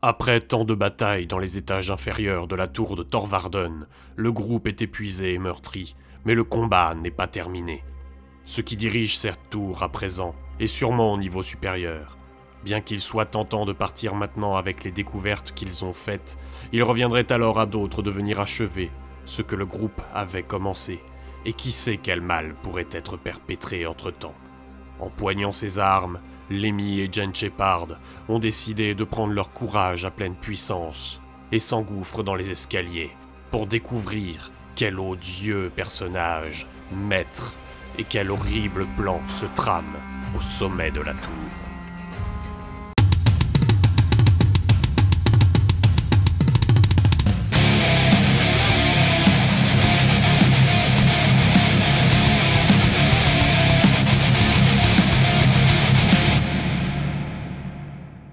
Après tant de batailles dans les étages inférieurs de la tour de Thorvarden, le groupe est épuisé et meurtri, mais le combat n'est pas terminé. Ce qui dirige cette tour à présent est sûrement au niveau supérieur. Bien qu'il soit tentant de partir maintenant avec les découvertes qu'ils ont faites, il reviendrait alors à d'autres de venir achever ce que le groupe avait commencé, et qui sait quel mal pourrait être perpétré entre-temps. Empoignant ses armes, Lemmy et Jane Shepard ont décidé de prendre leur courage à pleine puissance et s'engouffrent dans les escaliers pour découvrir quel odieux personnage, maître, et quel horrible plan se trame au sommet de la tour.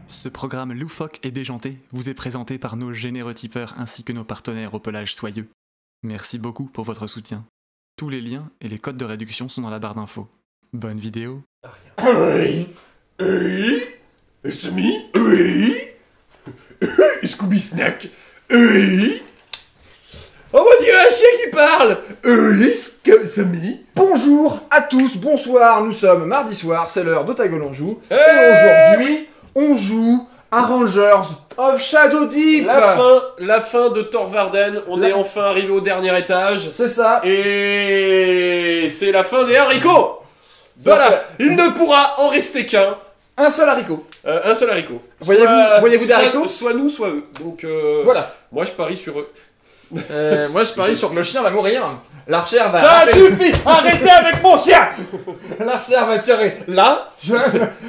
Ce programme loufoque et déjanté vous est présenté par nos généreux tipeurs ainsi que nos partenaires au pelage soyeux. Merci beaucoup pour votre soutien. Tous les liens et les codes de réduction sont dans la barre d'infos. Bonne vidéo. Oui. Oui. Semi. Oui. Scooby Snack. Oui. On va dire un chien qui parle. Oui. Semi. Bonjour à tous, bonsoir, nous sommes mardi soir, c'est l'heure d'Otagon on joue. Et aujourd'hui, on joue à Rangers of Shadow Deep. La fin de Thorvarden, on est enfin arrivé au dernier étage. C'est ça. Et c'est la fin des haricots. Voilà, il ne pourra en rester qu'un. Un seul haricot. Un seul haricot. Voyez-vous des haricots? Soit nous, soit eux. Donc voilà. Moi je parie sur eux. Moi je parie sur que le chien va mourir. L'archère va... Ça suffit. Arrêtez avec mon chien. L'archère va tirer là.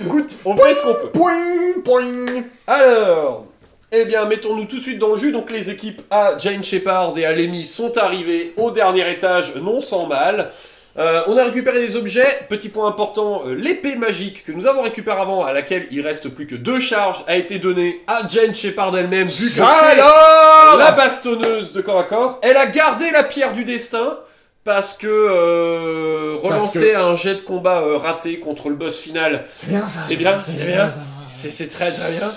Écoute, on fait ce qu'on peut. Poing, poing. Alors, eh bien, mettons-nous tout de suite dans le jus. Donc les équipes à Jane Shepard et à Lemmy sont arrivées au dernier étage, non sans mal. On a récupéré des objets. Petit point important, l'épée magique que nous avons récupérée avant, à laquelle il reste plus que 2 charges, a été donnée à Jane Shepard elle-même, vu que c'est la bastonneuse de corps à corps. Elle a gardé la pierre du destin, parce que relancer un jet de combat raté contre le boss final, c'est bien, c'est très très bien.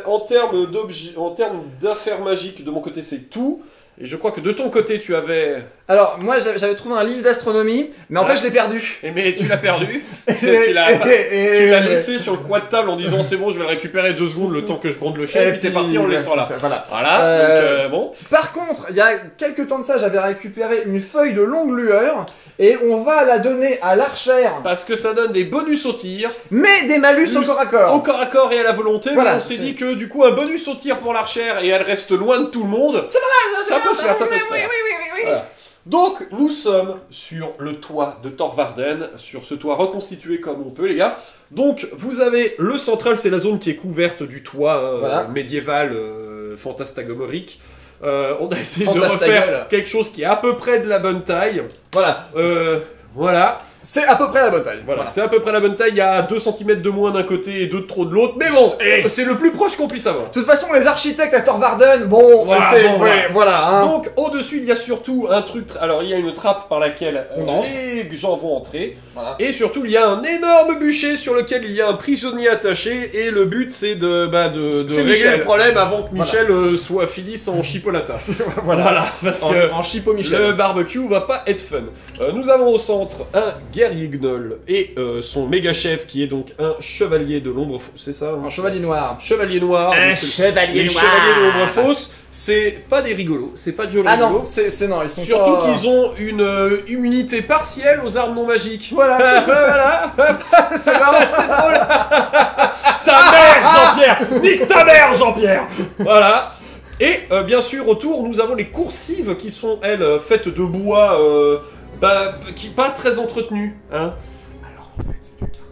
En termes d'affaires magiques, de mon côté c'est tout. Et je crois que de ton côté tu avais... Alors, moi j'avais trouvé un livre d'astronomie, mais en fait je l'ai perdu. Mais tu l'as perdu. Tu l'as laissé sur le coin de table en disant c'est bon, je vais le récupérer 2 secondes le temps que je bande le chien, et puis t'es parti en le laissant là. Voilà, donc bon. Par contre, il y a quelques temps de ça, j'avais récupéré une feuille de longue lueur, et on va la donner à l'archère. Parce que ça donne des bonus au tir. Mais des malus au corps à corps. Au corps à corps et à la volonté, voilà, mais on s'est dit que du coup un bonus au tir pour l'archère et elle reste loin de tout le monde. C'est pas mal, ça peut se faire, ça peut se faire. Oui. Voilà. Donc, nous sommes sur le toit de Thorvarden, sur ce toit reconstitué comme on peut, les gars. Donc, vous avez le central, c'est la zone qui est couverte du toit voilà. Médiéval, fantasmagorique. On a essayé de refaire quelque chose qui est à peu près de la bonne taille. Voilà. Voilà. C'est à peu près la bonne taille. Voilà. C'est à peu près la bonne taille. Il y a 2 cm de moins d'un côté et 2 de trop de l'autre. Mais bon, c'est le plus proche qu'on puisse avoir. De toute façon, les architectes à Thorvarden, bon, voilà. Hein. Donc, au-dessus, il y a surtout un truc... Alors, il y a une trappe par laquelle les gens vont entrer. Voilà. Et surtout, il y a un énorme bûcher sur lequel il y a un prisonnier attaché. Et le but, c'est de régler le problème avant que Michel finisse en chipolata. voilà. Parce que en chipo Michel. Le barbecue va pas être fun. Nous avons au centre un guerrier gnoll et son méga chef qui est donc un chevalier de l'ombre fausse, c'est ça? Un chevalier noir. Chevalier noir. Un chevalier les noir. Chevaliers de l'ombre fausse, c'est pas des rigolos, c'est pas de joli rigolos. Ah non, c'est non, ils sont surtout pas... qu'ils ont une immunité partielle aux armes non magiques. Voilà. Voilà. C'est marrant, c'est drôle. Ta mère, Jean-Pierre. Nique ta mère, Jean-Pierre. Voilà. Et bien sûr, autour, nous avons les coursives qui sont, elles, faites de bois... qui pas très entretenu, hein. Alors en fait c'est du carton.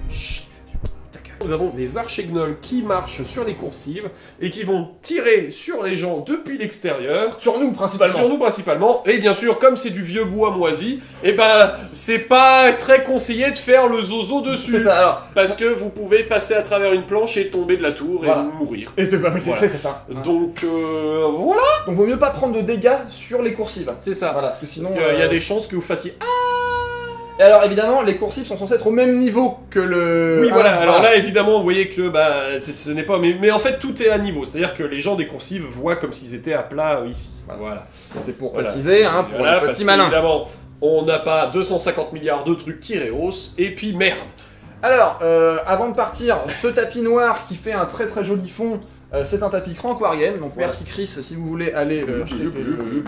Chut, c'est du carton. Nous avons des archégnols qui marchent sur les coursives et qui vont tirer sur les gens depuis l'extérieur. Sur nous principalement. Sur nous principalement. Et bien sûr, comme c'est du vieux bois moisi, et ben c'est pas très conseillé de faire le zozo dessus. C'est ça alors. Parce que vous pouvez passer à travers une planche et tomber de la tour et mourir. Et c'est ça. Donc voilà. Donc vaut mieux pas prendre de dégâts sur les coursives. C'est ça. Voilà, parce que sinon. Parce qu'il y a des chances que vous fassiez Et alors évidemment, les coursifs sont censés être au même niveau que le... Oui, voilà. Ah, Alors là, évidemment, vous voyez que ce n'est pas. Mais en fait, tout est à niveau. C'est-à-dire que les gens des coursives voient comme s'ils étaient à plat ici. Voilà. C'est pour Voilà. préciser, hein, pour Voilà, les parce petits malins. Évidemment, on n'a pas 250 milliards de trucs qui rehaussent. Et puis merde. Alors, avant de partir, ce tapis noir qui fait un très très joli fond, c'est un tapis Cran Aquarium, donc Voilà. merci Chris si vous voulez aller checker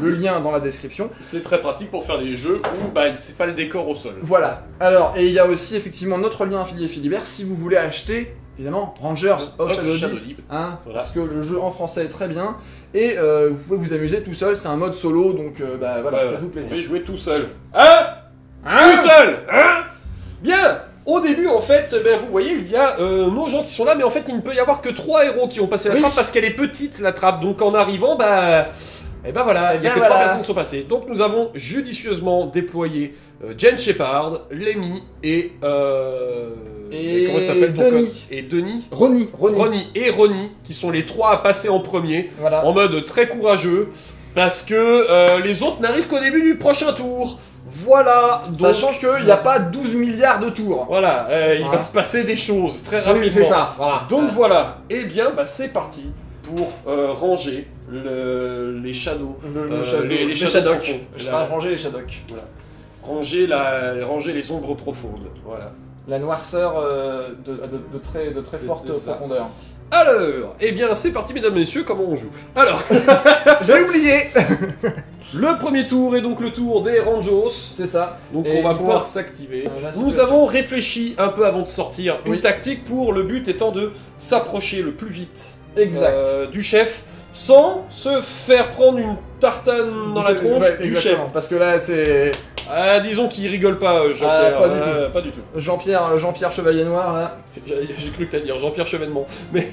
le lien dans la description. C'est très pratique pour faire des jeux où c'est pas le décor au sol. Voilà, alors, et il y a aussi effectivement notre lien affilié Philibert si vous voulez acheter, évidemment, Rangers of Shadow Deep, hein, Voilà. parce que le jeu en français est très bien, et vous pouvez vous amuser tout seul, c'est un mode solo, donc voilà, faites-vous Vous plaisir. pouvez jouer tout seul. Hein? Tout seul. Hein? Bien. Au début, en fait, vous voyez, il y a nos gens qui sont là, mais en fait, il ne peut y avoir que 3 héros qui ont passé la Oui. trappe parce qu'elle est petite, la trappe. Donc, en arrivant, voilà, il y a que 3 personnes qui sont passées. Donc, nous avons judicieusement déployé Jen Shepard, Lemmy et comment il s'appelle ton Denis. code Et Denis. Ronnie. Ronnie et Ronnie, qui sont les 3 à passer en premier, Voilà. en mode très courageux, parce que les autres n'arrivent qu'au début du prochain tour. Voilà, donc... Sachant qu'il n'y a pas 12 milliards de tours. Voilà, il Voilà. va se passer des choses très rapidement. C'est ça, voilà. Donc voilà, et bien c'est parti pour ranger les shadows. Les shadows Shadok. profonds. Je vais ranger les Shadok. Ranger les ombres profondes. Voilà. La noirceur de très forte de ça. profondeur. Alors, eh bien c'est parti mesdames et messieurs, comment on joue? Alors, J'ai oublié. le premier tour est donc le tour des Ranjos. C'est ça. Donc Et on va il pouvoir porte- s'activer. la Nous situation. avons réfléchi un peu avant de sortir une Oui. tactique pour le but étant de s'approcher le plus vite Exact. du chef sans se faire prendre une tartane dans la tronche Ouais, du chef. exactement, parce que là c'est Disons qu'il rigole pas, Jean-Pierre. pas du tout. Pas du tout. Jean-Pierre Chevalier Noir là. J'ai cru que t'allais dire Jean-Pierre Chevènement. Mais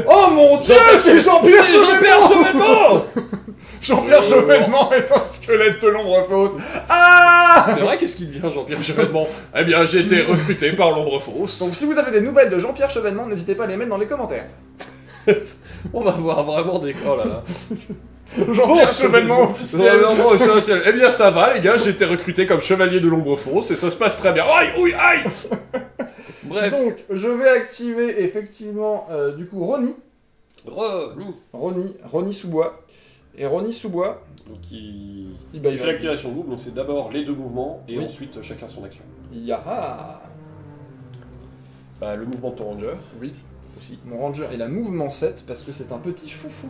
Oh mon dieu, c'est Jean-Pierre Chevènement. Chevènement. Jean-Pierre Chevènement est un squelette de l'ombre fausse. Ah. C'est vrai, qu'est-ce qu'il devient Jean-Pierre Chevènement? Eh bien, j'ai été recruté par l'ombre fausse. Donc si vous avez des nouvelles de Jean-Pierre Chevènement, n'hésitez pas à les mettre dans les commentaires. On va voir vraiment des... Oh là là. Jean-Pierre Chevènement officiel. Non, c'est officiel. Eh bien, ça va, les gars, j'ai été recruté comme chevalier de l'ombre fausse et ça se passe très bien. Aïe, oui, aïe. Bref. Donc je vais activer effectivement du coup Ronnie Sous-Bois. Et Ronnie Sous-Bois, Donc, il il fait l'activation double, donc c'est d'abord les 2 mouvements et Oui. ensuite chacun son action. Yaha. Le mouvement de ton ranger, Oui. aussi. Mon ranger il a mouvement 7 parce que c'est un petit foufou.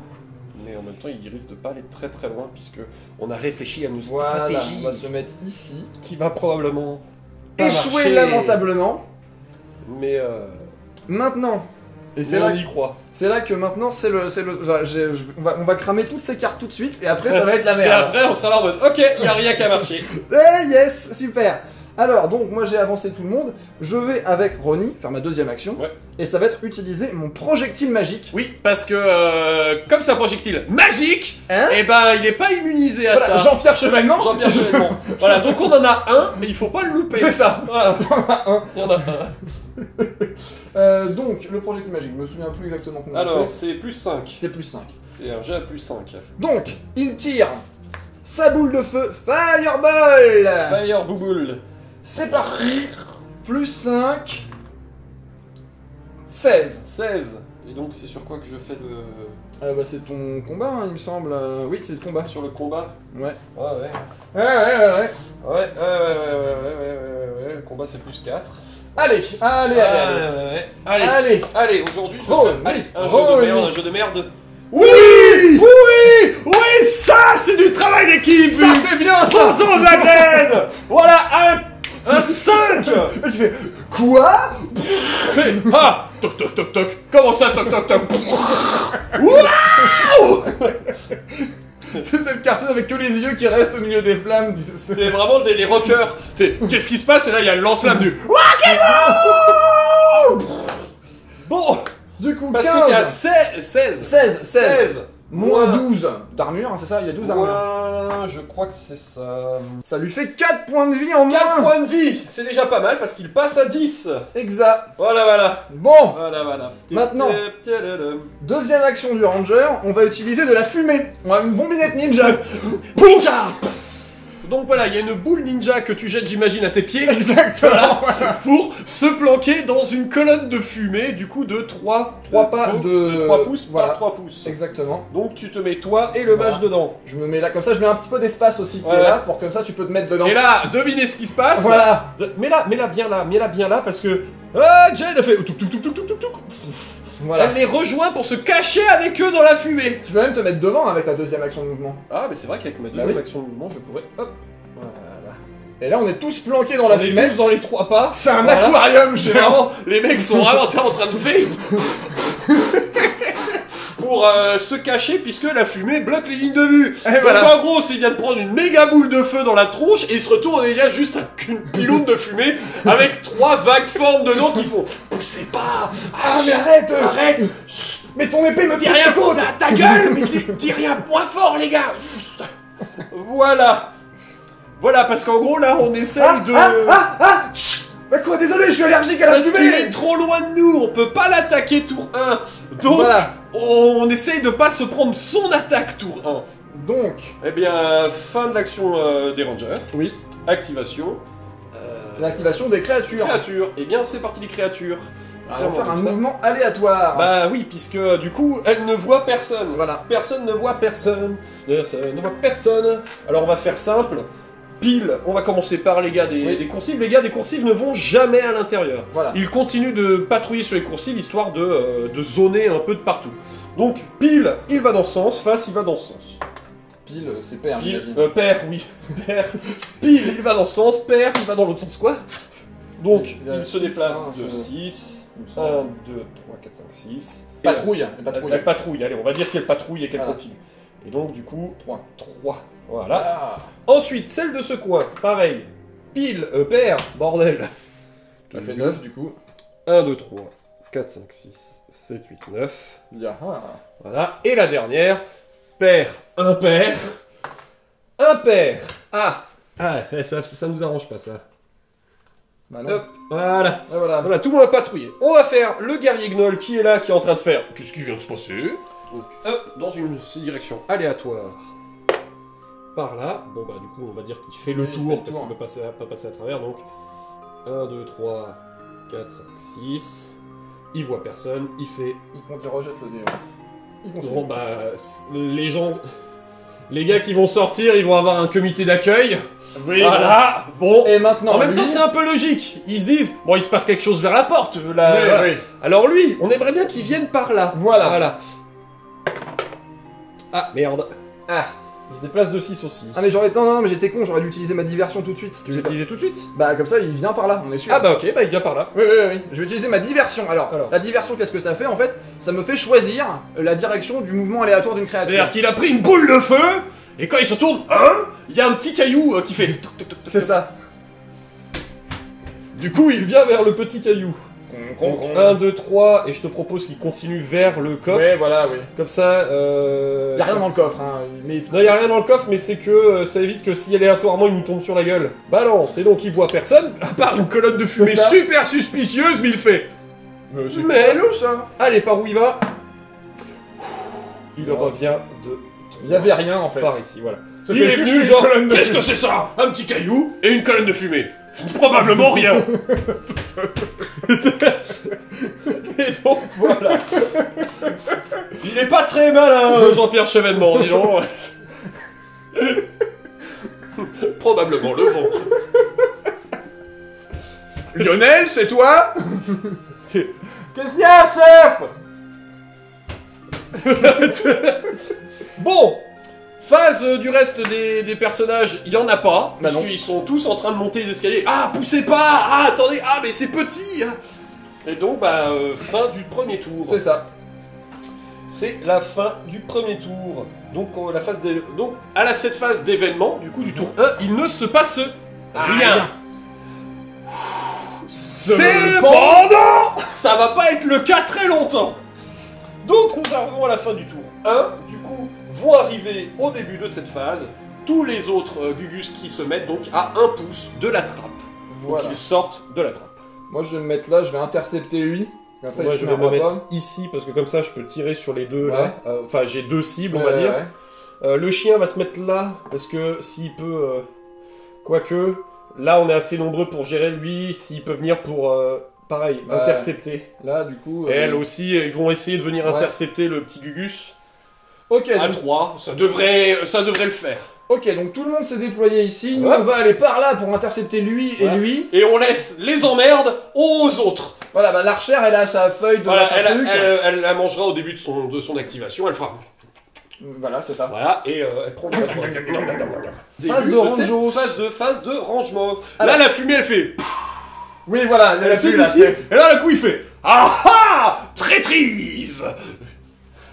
Mais en même temps, il risque de pas aller très très loin puisque on a réfléchi à nos Voilà, stratégies on va se mettre ici. qui va probablement pas Échouer marcher. lamentablement. Mais Maintenant. Et c'est c'est on y croit. là que maintenant c'est le on va cramer toutes ces cartes tout de suite et après ça va être la Et merde. après, on sera là en mode OK, il y a rien qu'à marcher. Eh yes, super. Alors donc moi j'ai avancé tout le monde, je vais avec Ronnie faire ma deuxième action Ouais. et ça va être utiliser mon projectile magique. Oui, parce que comme c'est un projectile magique, Hein? eh ben il est pas immunisé à Voilà, ça. Jean-Pierre Chevènement. Jean-Pierre Chevènement. Voilà, donc on en a un, mais il faut pas le louper. C'est ça. Voilà. Un. Il y en a un. Donc le projectile magique, je me souviens plus exactement comment Alors, c'est. c'est plus 5. C'est plus 5. C'est un jet à plus 5. Donc il tire sa boule de feu Fireball. Fire Bouboule. C'est parti. Plus 5. 16. 16. Et donc, c'est sur quoi que je fais le. Bah c'est ton combat hein, il me semble. Oui c'est le combat. Sur le combat. Ouais. Ouais, ouais. Ouais. Ouais. Le combat, c'est plus 4. Allez. Allez, aujourd'hui, je Ronnie, fais un Ronnie. jeu de merde. Oui, ça, c'est du travail d'équipe. Ça c'est bien ça. Posons la graine. Voilà, un 5. Et tu fais quoi? Ah, toc toc toc toc. Comment ça, toc toc toc? Waouh. C'est le carton avec que les yeux qui restent au milieu des flammes. C'est vraiment les rockers. Qu'est-ce qui se passe? Et là, il y a le lance-flamme du. Bon, Du coup, parce 15. que t'es à 16. 16. Moins 12 d'armure, hein, c'est ça? Il y a 12 d'armure. Moins, je crois que c'est ça. Ça lui fait 4 points de vie en 4 moins. points de vie, c'est déjà pas mal parce qu'il passe à 10. Exact. Voilà. Bon, Voilà. Maintenant. deuxième action du ranger, on va utiliser de la fumée. On a une bombinette ninja. Poucha. Donc voilà, il y a une boule ninja que tu jettes, j'imagine, à tes pieds. Exactement. Voilà, pour se planquer dans une colonne de fumée, du coup de 3 pouces voilà. par 3 pouces. Exactement. Donc tu te mets toi et le Voilà. mage dedans. Je me mets là, comme ça je mets un petit peu d'espace aussi qui est Voilà. là, pour comme ça tu peux te mettre dedans. Et là, devinez ce qui se passe. Voilà. Mets-la bien là, parce que... Ah, Jane a fait... Touc, touc, touc, touc, touc, touc, touc. Voilà. Elle les rejoint pour se cacher avec eux dans la fumée. Tu peux même te mettre devant avec ta deuxième action de mouvement. Ah, mais c'est vrai qu'avec ma deuxième oui. action de mouvement, je pourrais... Hop. Voilà. Et là on est tous planqués dans la On est fumette. tous dans les 3 pas. C'est un Voilà. aquarium C'est géant. vraiment... Les mecs sont vraiment en train de faire... pour se cacher puisque la fumée bloque les lignes de vue. Et voilà. Donc en gros, s'il vient de prendre une méga boule de feu dans la tronche et il se retourne et il y a juste une piloune de fumée avec 3 vagues formes dedans qui font poussez pas. Ah mais arrête. Arrête. Mais ton épée me Dis rien, ta gueule. Mais dis rien moins fort les gars. Voilà. Voilà, parce qu'en gros là on essaye de... Bah quoi, désolé, je suis allergique à la Parce qu'il est fumée. trop loin de nous, on peut pas l'attaquer tour 1. Donc Voilà. on essaye de pas se prendre son attaque tour 1. Donc, Eh bien, fin de l'action des rangers. oui, Activation. l'activation des créatures. Créatures. Eh bien, c'est parti les créatures. On va faire un Comme ça. mouvement aléatoire. Bah oui, puisque du coup, elle ne voit personne. Voilà. Personne ne voit personne. Personne ne voit personne. Alors on va faire simple. Pile, on va commencer par les gars des coursives. Les gars des coursives ne vont jamais à l'intérieur. Voilà. Ils continuent de patrouiller sur les coursives histoire de zoner un peu de partout. Donc pile, il va dans ce sens. Face, il va dans ce sens. Pile, c'est père, Pile, j'imagine. père, oui. Père. Pile, il va dans ce sens. Père, il va dans l'autre sens. Quoi? Donc, Il a il se six, déplace hein, de ce- 6. il me 1, semble. 2, 3, 4, 5, 6. Patrouille, elle patrouille. Elle patrouille, allez, on va dire qu'elle patrouille et qu'elle Voilà. continue. Et donc, du coup, 3. 3. Voilà. Ah. Ensuite, celle de ce coin, pareil. Pile, père, bordel. Ça fait 9 du coup. 1, 2, 3, 4, 5, 6, 7, 8, 9. Ah. Voilà. Et la dernière, père, un père. Un père. Ah. Ah, ça nous arrange pas, ça. Bah non. Hop, voilà. Ah, voilà. Voilà, tout le monde a patrouillé. On va faire le guerrier gnoll qui est là, qui est en train de faire. Qu'est-ce qui vient de se passer? Donc, hop, dans une direction aléatoire. Par là. Bon, bah, du coup, on va dire qu'il fait le Oui, il tour fait le parce tour. qu'il ne peut pas passer à travers. Donc, 1, 2, 3, 4, 5, 6. Il voit personne. Il fait. Il rejette le dé. Ouais. Il continue. Bon, bah, les gens. Les gars qui vont sortir, ils vont avoir un comité d'accueil. Oui. Voilà, bon. Et maintenant, En même lui- temps, c'est un peu logique. Ils se disent, bon, il se passe quelque chose vers la porte. Oui, Voilà. oui. Alors lui, on aimerait bien qu'il vienne par là. Voilà. Ah, merde. Ah. Il se déplace de 6 aussi. Ah mais j'aurais... Non, mais j'étais con, j'aurais dû utiliser ma diversion tout de suite. Tu veux utiliser tout de suite? Bah comme ça, il vient par là, on est sûr. Ah bah ok, bah il vient par là. Oui. Je vais utiliser ma diversion. Alors, la diversion, qu'est-ce que ça fait en fait? Ça me fait choisir la direction du mouvement aléatoire d'une créature. C'est-à-dire qu'il a pris une boule de feu, et quand il se tourne, il y a un petit caillou qui fait... toc, toc, toc, toc. C'est ça. Du coup, il vient vers le petit caillou. Donc 1, 2, 3, et je te propose qu'il continue vers le coffre. Ouais, voilà, oui. Comme ça... Y'a rien dans le coffre, hein. Mais... Non, y a rien dans le coffre, mais c'est que ça évite que si aléatoirement il nous tombe sur la gueule. Balance, et donc il voit personne, à part une colonne de fumée C'est ça. super suspicieuse, mais il fait... c'est Mais- curieux, ça. Allez, par où il va? Il revient de... Il y avait rien en fait. Par ici, voilà. C'était Il est juste venu une genre, colonne de qu'est-ce que fumée. c'est ça? Un petit caillou et une colonne de fumée. Probablement rien. Et donc, voilà. Il est pas très malin, Jean-Pierre Chevènement, dis donc. Probablement le vent. Lionel, c'est toi? Qu'est-ce qu'il y a, chef? Bon, phase du reste des personnages, il y en a pas, Bah non. puisqu'ils sont tous en train de monter les escaliers. Ah, poussez pas! Ah, attendez! Ah, mais c'est petit! Et donc, bah, fin du premier tour. C'est ça. C'est la fin du premier tour. Donc, la phase donc à cette phase d'événement, du coup, du tour 1, il ne se passe rien. Cependant, Ça va pas être le cas très longtemps. Donc nous arrivons à la fin du tour 1. Du coup, vont arriver au début de cette phase tous les autres Gugus qui se mettent donc à 1 pouce de la trappe. Voilà. Donc ils sortent de la trappe. Moi je vais me mettre là, je vais intercepter lui. Comme ça, Moi il je vais me m'arrête mettre pas. ici parce que comme ça je peux tirer sur les deux Ouais. là. Enfin j'ai deux cibles on va Ouais, dire. ouais. Le chien va se mettre là parce que s'il peut... Quoique, là on est assez nombreux pour gérer lui, s'il peut venir pour, pareil, intercepter. Là, du coup... Et elle aussi, ils vont essayer de venir Ouais. intercepter le petit Gugus. Ok, À donc, 3, ça devrait le faire. ok, donc tout le monde s'est déployé ici. Nous, Ouais. on va aller par là pour intercepter lui et Voilà. lui. Et on laisse les emmerdes aux autres. Voilà, bah l'archère, elle a sa feuille de Voilà, machin truc. elle la mangera au début de son activation, elle fera... Voilà, c'est ça. Voilà, et elle prend le Phase Début de cette rangement. phase de rangement. Alors. Là, la fumée, elle fait... Oui, voilà, elle a C'est plus là. d'ici. Et là, d'un coup, il fait... Ah ah, traîtrise.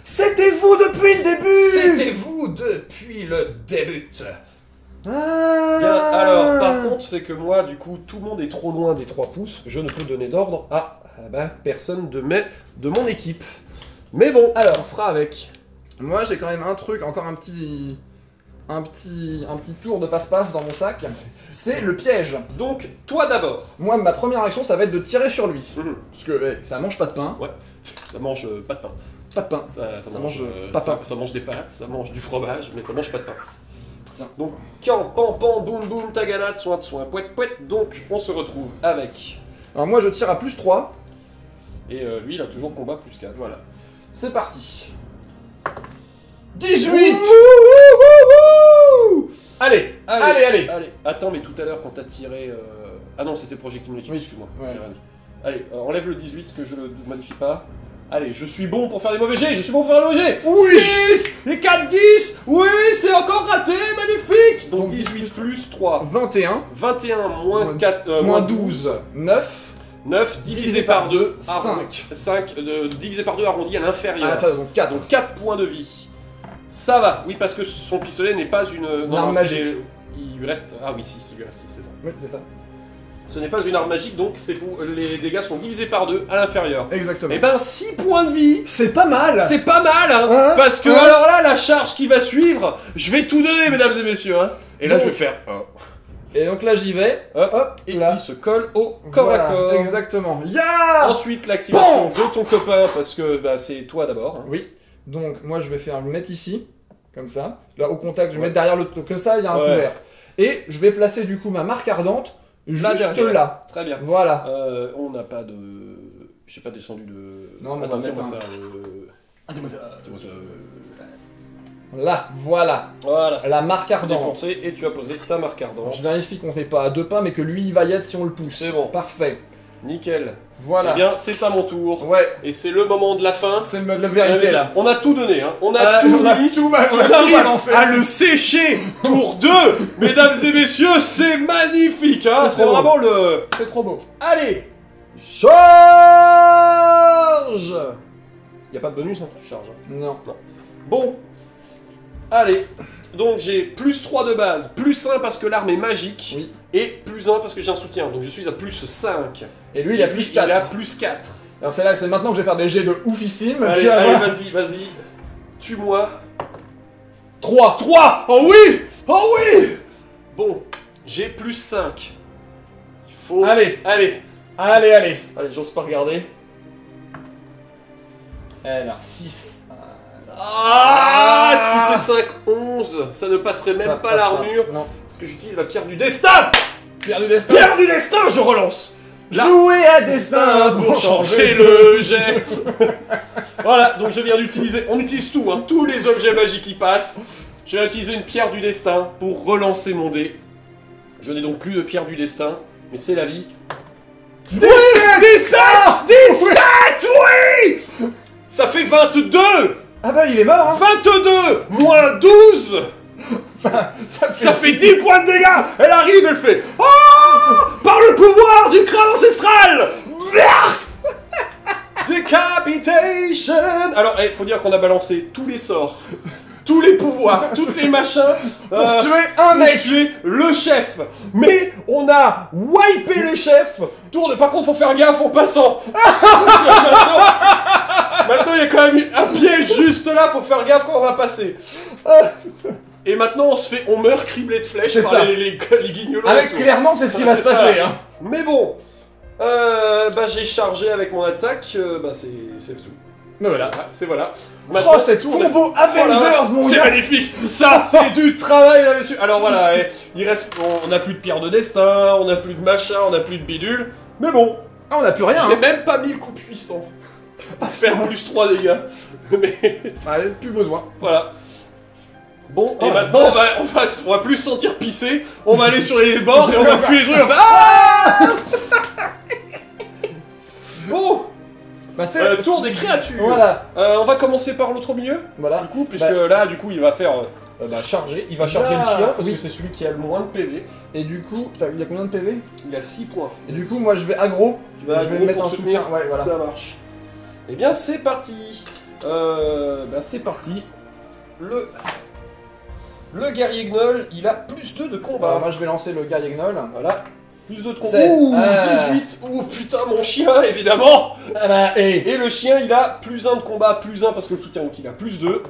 C'était vous depuis le début. C'était vous depuis le début. Ah. Bien, alors, par contre, c'est que moi, du coup, tout le monde est trop loin des 3 pouces. Je ne peux donner d'ordre à personne de mon équipe. Mais bon, Alors. on fera avec. Moi, j'ai quand même un truc, encore un petit tour de passe-passe dans mon sac. C'est le piège. Donc, toi d'abord. Moi, ma première action, ça va être de tirer sur lui. Mhm. Parce que ça mange pas de pain. Ouais, ça mange pas de pain. Pas de pain. Ça mange mange pas de pain. ça mange des pâtes, ça mange du fromage, mais ça mange pas de pain. Tiens. Donc, quand, pan, pan, boum, boum, taganat, soin, soin, pouet, pouet. Donc, on se retrouve avec. Alors moi, je tire à plus 3. Et lui, il a toujours combat plus 4. Voilà. C'est parti. 18. Allez, allez. Attends, mais tout à l'heure, quand t'as tiré... Ah non, c'était projectile multiple, Oui. excuse-moi. Ouais. j'ai rien dit. Allez, enlève le 18, que je ne modifie pas. Allez, je suis bon pour faire les mauvais jets, je suis bon pour faire les mauvais jets. Oui. 6 et 4, 10. Oui, c'est encore raté, magnifique. Donc 18 plus 3. 21. 21 moins 4... Moins 12. 9. 9 divisé par 2. 5. 5 divisé par 2 arrondi à l'inférieur. Ah, ça, donc 4. Donc 4 points de vie. Ça va, oui, parce que son pistolet n'est pas une... arme magique. Il lui reste... Ah oui, 6, il lui reste 6, c'est ça. Oui, c'est ça. Ce n'est pas une arme magique, donc les dégâts sont divisés par 2 à l'inférieur. Exactement. Et ben 6 points de vie, c'est pas mal. c'est pas mal, hein, Hein, parce que hein. alors là, la charge qui va suivre, je vais tout donner, mesdames et messieurs, hein. Et là, Donc. je vais faire... Et donc là, j'y vais. Hop, Hop, et là. il se colle au corps Voilà, à corps. exactement. Ya. Ensuite, l'activation de ton copain, parce que bah, c'est toi d'abord. Hein. Oui. Donc moi, je vais faire le mettre ici, comme ça. Là, au contact, je vais Ouais. mettre derrière le... Comme ça, il y a un Ouais. couvert. Et je vais placer du coup ma marque ardente juste derrière. là. Très bien. Voilà. On n'a pas de... J'ai pas descendu de... Non, mais attends, on va mets-moi mettre ça. Dis-moi ça. Mets-moi ça. Là, voilà. Voilà. La marque ardente. Dépensé et tu as posé ta marque ardente. Je vérifie qu'on n'est pas à 2 pas, mais que lui, il va y être si on le pousse. C'est bon. Parfait. Nickel. Voilà. Eh bien, c'est à mon tour. Ouais. Et c'est le moment de la fin. C'est la vérité, là. On a tout donné, hein. On a tout on a mis. tout, Si on on a tout arrive balancé. à le sécher, tour 2, mesdames et messieurs, c'est magnifique, hein. C'est C'est trop vraiment le... C'est trop beau. Allez, charge. Y a pas de bonus, hein, tu charges. Hein. Non. Bon, allez. Donc j'ai plus 3 de base, plus 1 parce que l'arme est magique, Oui. et plus 1 parce que j'ai un soutien. Donc je suis à plus 5. Et lui, il a plus 4. Il a plus 4. Alors c'est maintenant que je vais faire des jets de oufissime. Allez, Tu vas allez, voir. vas-y. Tue-moi. 3. 3. Oh oui. Oh oui. Bon, j'ai plus 5. Il faut... Allez. Allez, Allez. j'ose pas regarder. Elle. 6. Ah, 6 et 5, 11. Ça ne passerait même Ça pas passe l'armure. Non. Parce que j'utilise la pierre du destin. Pierre du destin. Pierre du destin, je relance. Là. Jouer à destin Pour changer le jet. Voilà, donc je viens d'utiliser... On utilise tout, hein, tous les objets magiques qui passent. Je viens d'utiliser une pierre du destin pour relancer mon dé. Je n'ai donc plus de pierre du destin, mais c'est la vie. 17. 17 17 oui. Ça fait 22. Ah bah il est mort, hein. 22 moins 12. Ça Ça fait 10 points de dégâts. Elle arrive, elle fait... Oh, par le pouvoir du crâne ancestral. Decapitation. Alors, faut dire qu'on a balancé tous les sorts, tous les pouvoirs, tous les machins Pour tuer un pour mec. tuer le chef. Mais on a wipé le chef. Par contre, faut faire gaffe en passant. Maintenant, il y a quand même un piège juste là. Faut faire gaffe quand on va passer. Et maintenant, on meurt criblé de flèches C'est par ça. les guignols. Avec autour. clairement, c'est ce qui va se C'est passer, ça. hein. Mais bon, j'ai chargé avec mon attaque, c'est tout. Mais voilà. C'est voilà. Oh, cette combo Avengers, mon C'est gars. magnifique. Ça, c'est du travail là-dessus. Alors voilà, il reste, on n'a plus de pierre de destin, on n'a plus de machin, on n'a plus de bidule. Mais bon, Ah, on a plus rien. j'ai Hein. même pas mis le coup puissant. Faire plus 3 dégâts. Mais Allez, plus besoin. voilà. Bon, Oh, et la maintenant vache. on va plus se sentir pisser. On va aller sur les bords et on va tuer les trucs. On va... Ah bon, Bah, c'est tour des créatures. Voilà. On va commencer par l'autre milieu. Voilà. Du coup, puisque Bah, là, du coup, il va faire charger. Il va charger Ah, le chien parce oui. que c'est celui qui a le moins de PV. Et du coup, il y a combien de PV? Il a 6 points. Et du coup, moi je vais aggro. Tu vas Je vais aggro mettre pour en soutenir. soutien. Ouais, voilà. Ça marche. Eh bien, c'est parti. C'est parti. Le guerrier Gnoll, il a plus 2 de combat. Alors, moi je vais lancer le guerrier Gnoll. Voilà. Plus 2 de combat. 16. Ouh, Ah. 18. Ouh, putain, mon chien, évidemment. Ah bah, Et le chien, il a plus 1 de combat, plus 1 parce que le soutien, donc il a plus 2.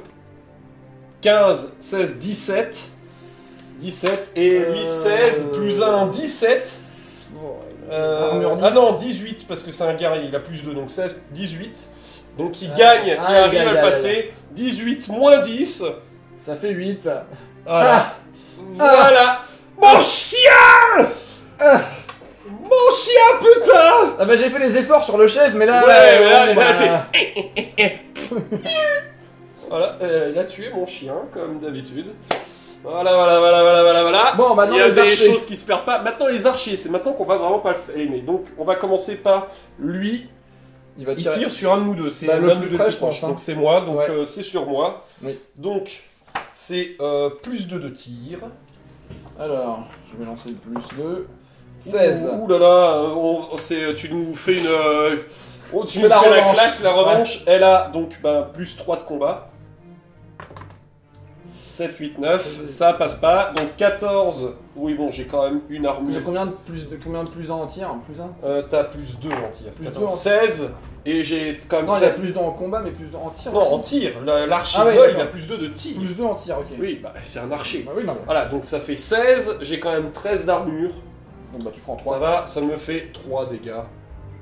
15, 16, 17. 17. Et lui, 16, plus 1, 17. Armure 10. Ah non, 18 parce que c'est un guerrier, il a plus 2, donc 16, 18. Donc il gagne, il aïe, arrive aïe, à le aïe, passer. 18 moins 10. ça fait 8. Voilà. Voilà. Mon chien Mon chien, putain. Ah bah j'ai fait les efforts sur le chef, mais là... Ouais, mais là, bon, là, bah, Voilà, il a tué mon chien, comme d'habitude. Voilà. Bon, maintenant il y a les des archers. choses qui se perdent pas. Maintenant les archers, c'est maintenant qu'on va vraiment pas aimer. Donc on va commencer par lui. Il va Il tirer. tire sur un de nous deux. C'est Bah, le l'un de plus nous deux près, qui je pense, proche. hein. Donc c'est moi, donc Ouais. c'est sur moi. Oui. Donc c'est plus 2 de tir. Alors, je vais lancer le plus 2. 16. Ouh là là, tu nous fais une. Tu C'est nous la fais la revanche. claque, la revanche. Elle a donc plus 3 de combat. 7, 8, 9, ça passe pas. Donc 14. Oui, bon, j'ai quand même une armure. J'ai combien de plus 1 en tir? Plus 1? T'as plus 2 en tir. Plus 14, deux en- 16. Et j'ai quand même Non, il a 13. plus 2 en combat, mais plus 2 en tir. Non, aussi. en tir. L'archer, Ah ouais, il a d'accord. plus 2 de tir. Plus 2 en tir, ok. Oui, bah c'est un archer. Bah oui, non, mais... Voilà, donc ça fait 16. J'ai quand même 13 d'armure. Donc bah tu prends Ça 3. va, ça me fait 3 dégâts.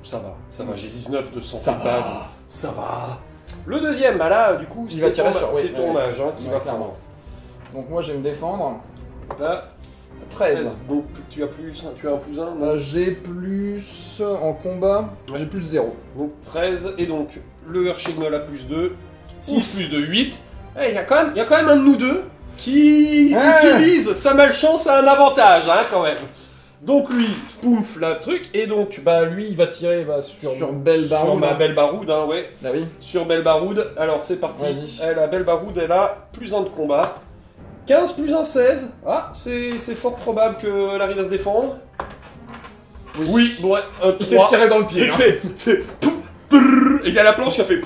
Ça va, j'ai 19 de santé Ça de va. base. Ça va. Le deuxième, bah là, du coup, Il va tirer sur- oui, c'est ton ouais. âge qui Ouais, va clairement. prendre. Donc moi je vais me défendre. Là, 13. donc tu as un plus 1, non J'ai plus en combat, Ouais. j'ai plus 0. Donc 13, et donc le Hershegnoll a plus 2, 6 plus 2, 8. Il y a quand même un de nous deux qui utilise sa malchance à un avantage, hein, quand même. Donc lui, spoomf la truc, et donc lui il va tirer Sur Belle Baroude, sur ma hein. Belle Baroude, hein, ouais. Bah oui. Sur Belle Baroude, alors c'est parti. Vas-y. La Belle Baroude, elle a plus 1 de combat. 15 plus 1, 16. Ah, c'est fort probable qu'elle arrive à se défendre. Oui, bon, ouais, Il 3. s'est tiré dans le pied. hein. Et il y a la planche qui a fait.